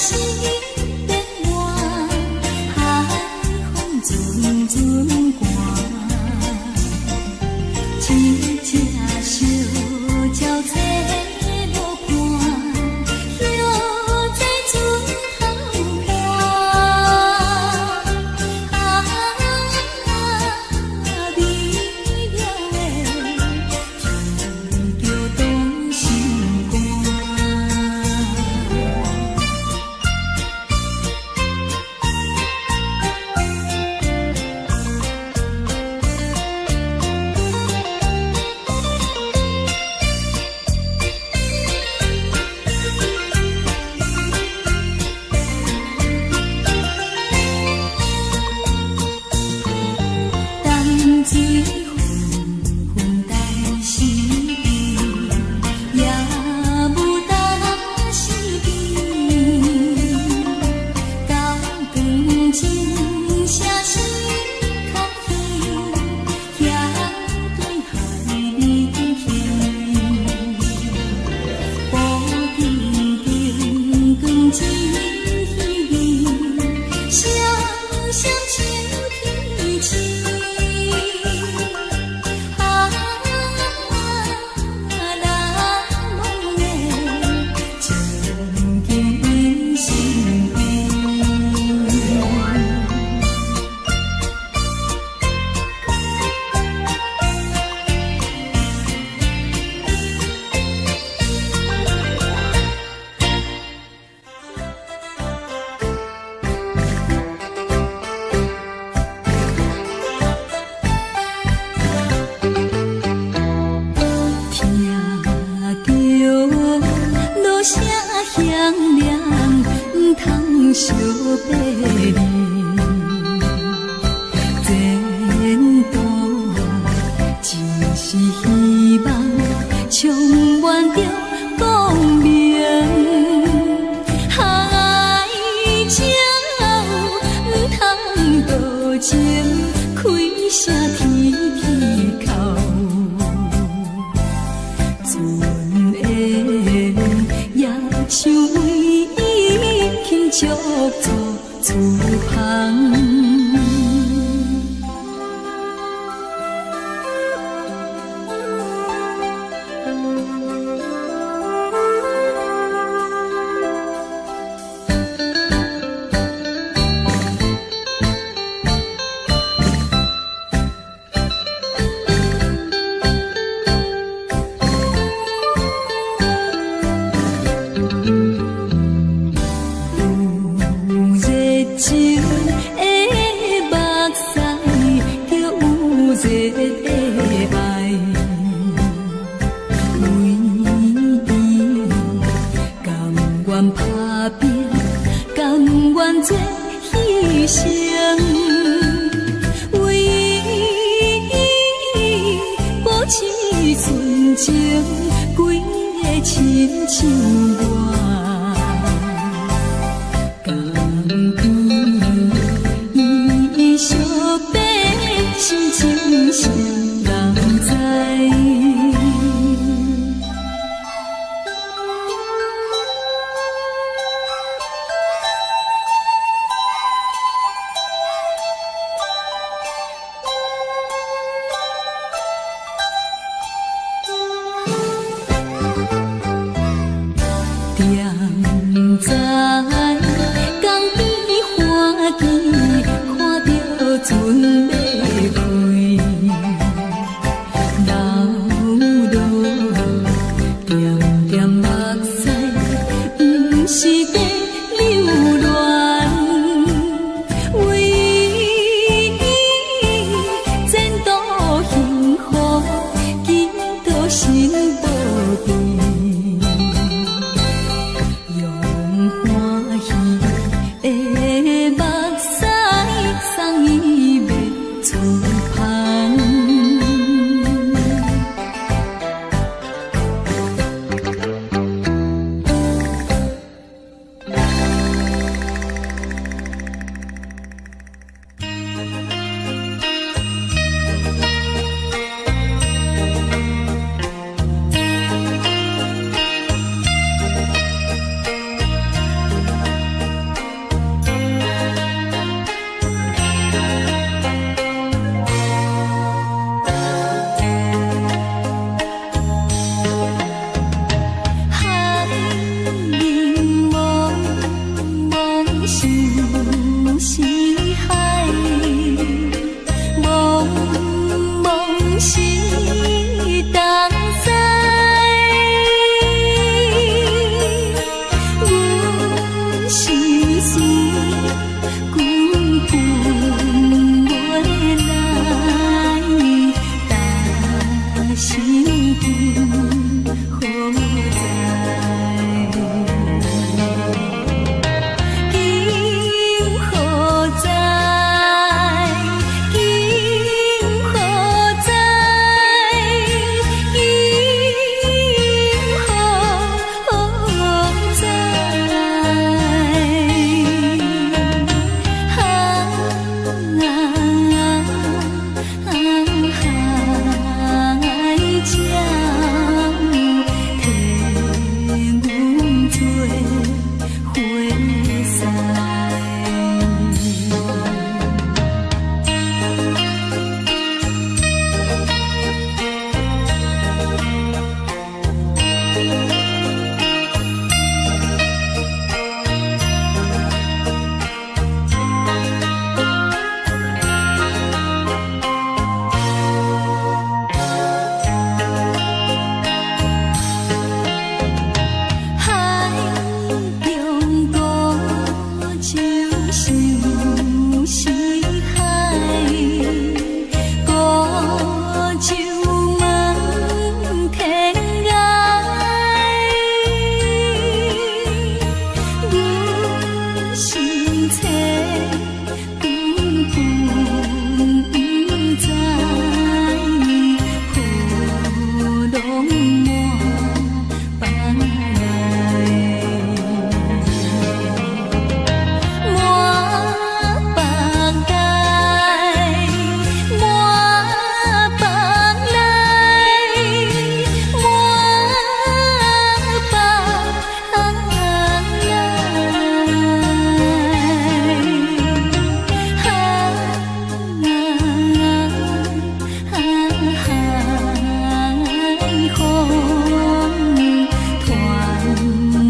是变换，海风阵阵刮，一只小鸟找路伴，摇在船头畔，美妙的叫动心肝。淡水纷纷但是伊，也无但是伊。高长情声是空气，遐对海面去。布丁丁光一稀微，双双手提起。响亮，不通相别离。前途只是希望，充满着光明。爱情不通多情，开声啼啼哭。想为伊轻足足厝旁。心切，分不知雨拢满房内，满房内，满房内，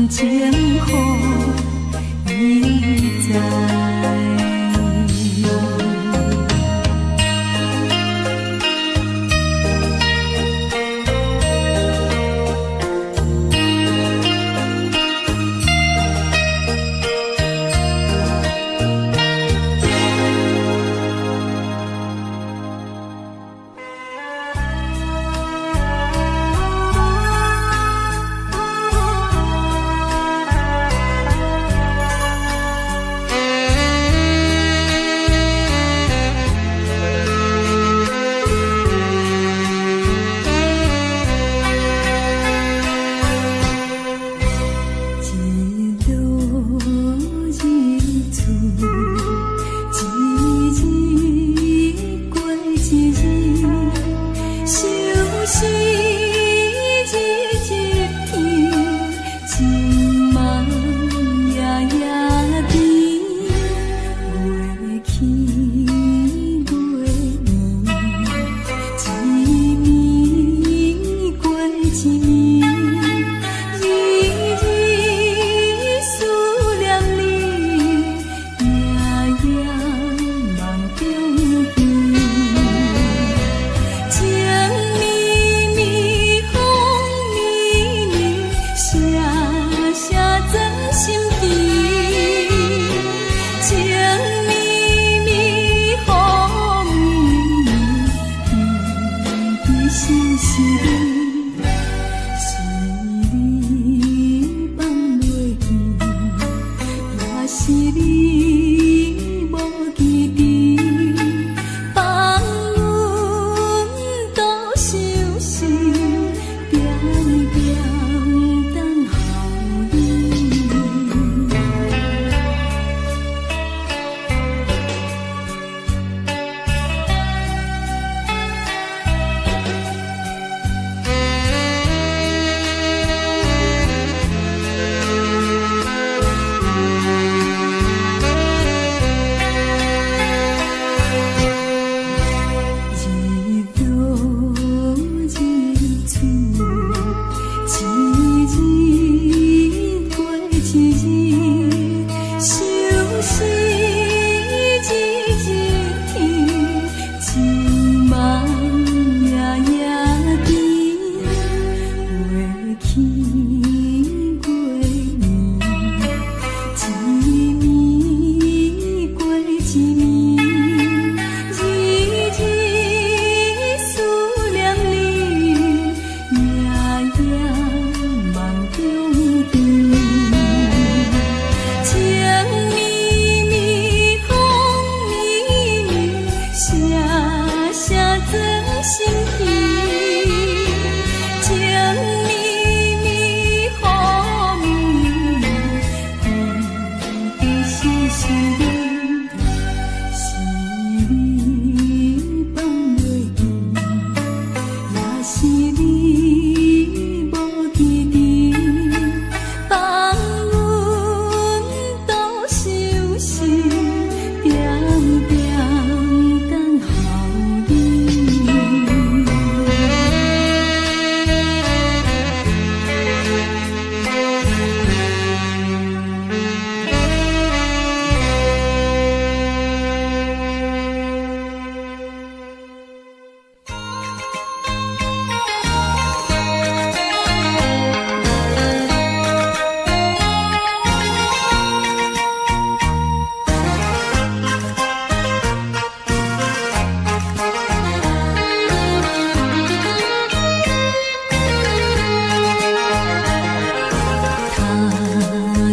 情乎伊知。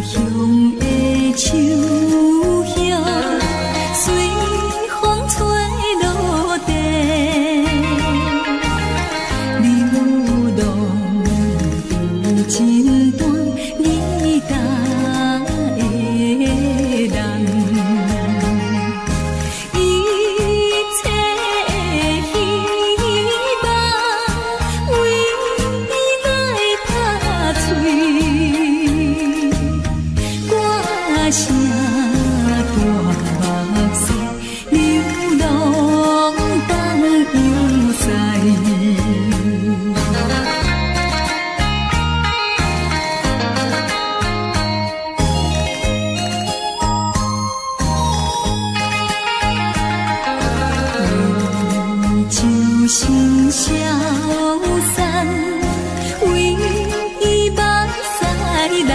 乡的树。心消散，为伊目屎流。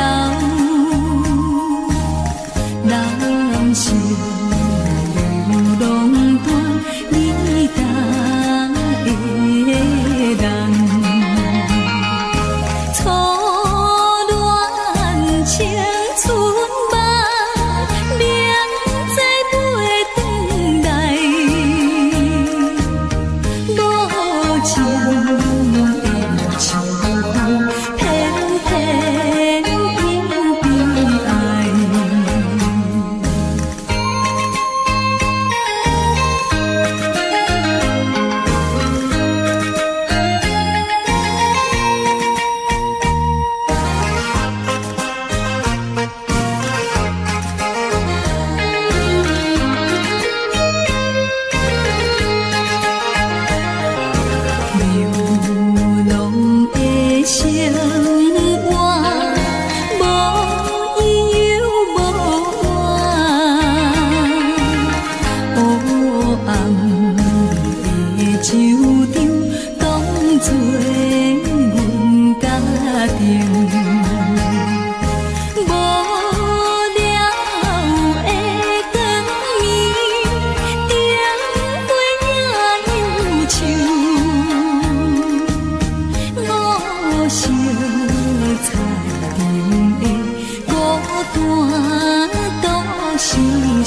人生路浪短，你答的人，初恋青春梦，明知袂转来，无情的手偏偏因悲哀。流浪的生活，无依又无伴，黑暗的酒场，当作阮家庭。无聊的光暝，灯火也忧愁。我烧菜场的孤单都心事。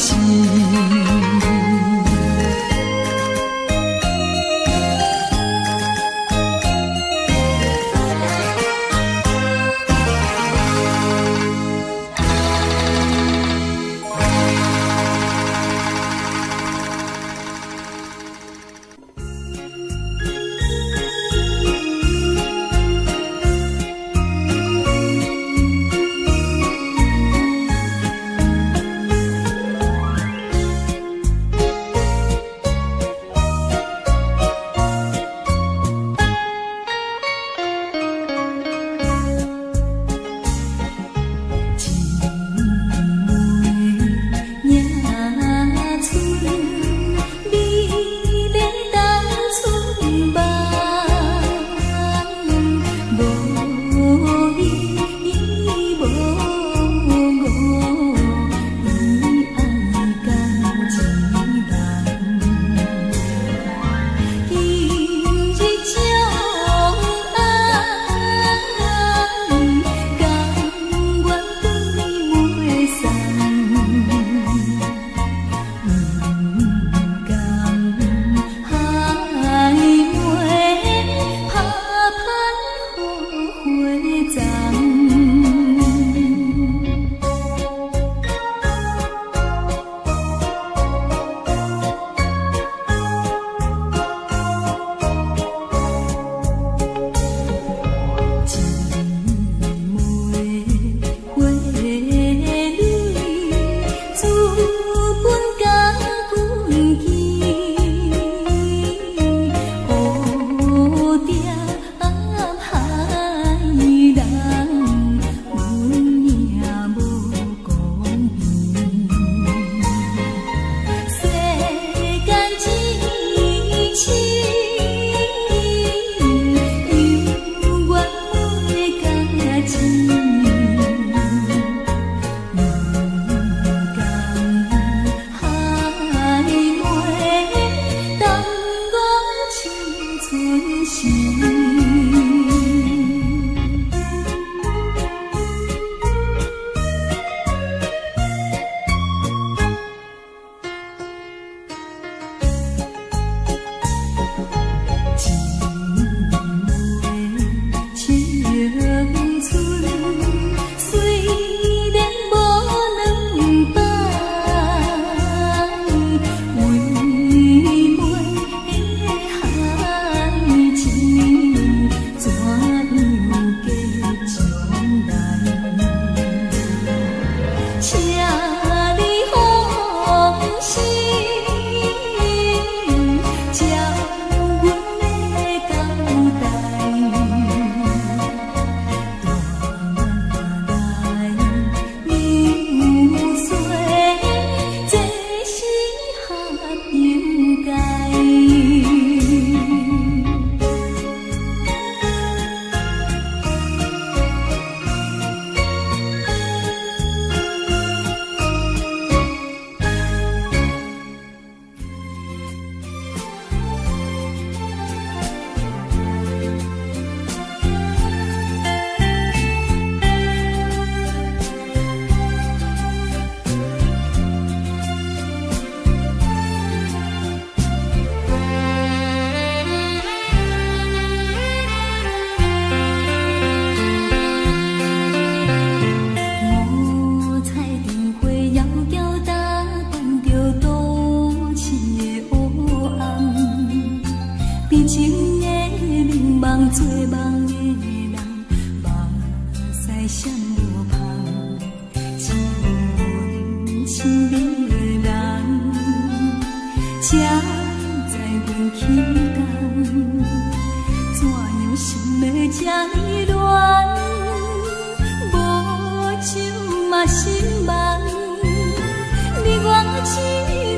姊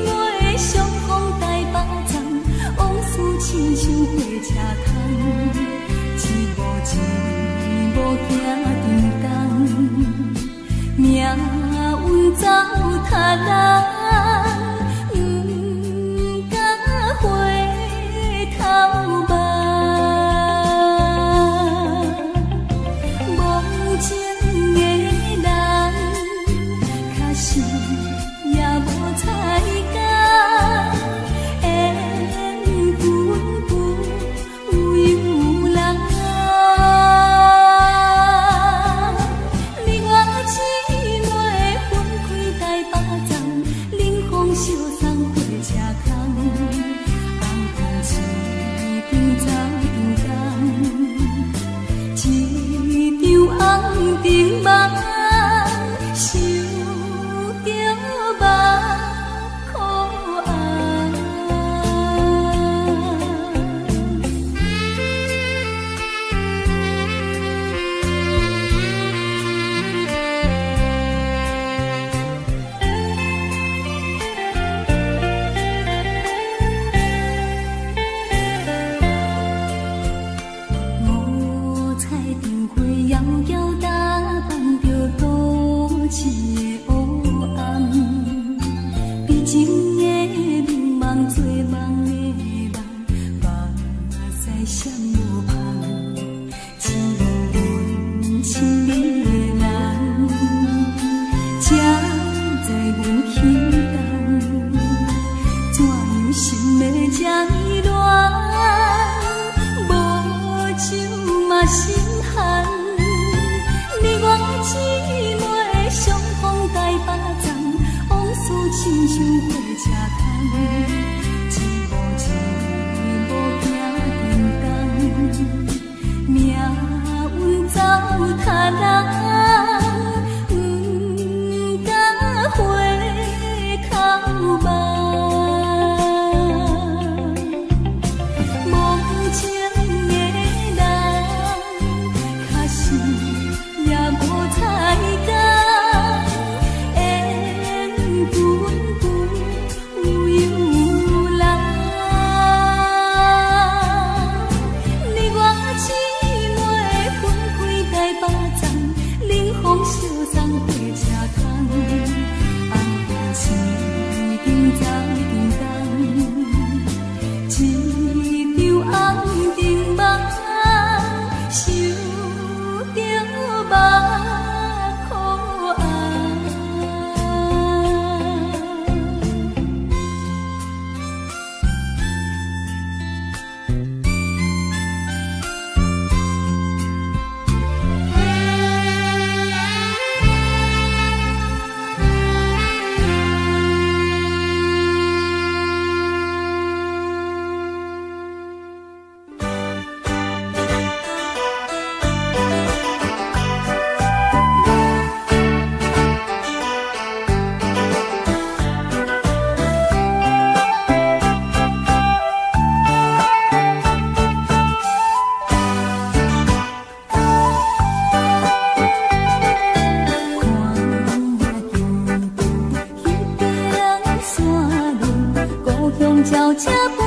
妹相逢台北站，往事亲像火车空，一幕行定东，命运走塔人，不敢回头望。无情的人，可惜也无彩工，缘分不有人。你我姊妹分开台北站，冷风烧送火车空，红灯市场走停工，一场红灯梦，想着目眶红。五彩灯花遥遥打扮着都市的黑暗，悲情的迷茫，做梦的人，目屎闪无香，只有阮亲爱的人，才知阮轻重，怎样心的这呢乱？无酒嘛心寒，你我姊妹相逢台北站，往事亲像火车空，一幕一幕行停工，命运走塔人，不敢回头望。无情的人，可惜也无彩工，缘分不有人。你我姊妹分开台北站，冷风烧送火车空，红灯市场走停工，一场红灯梦，想着目眶红。脚车。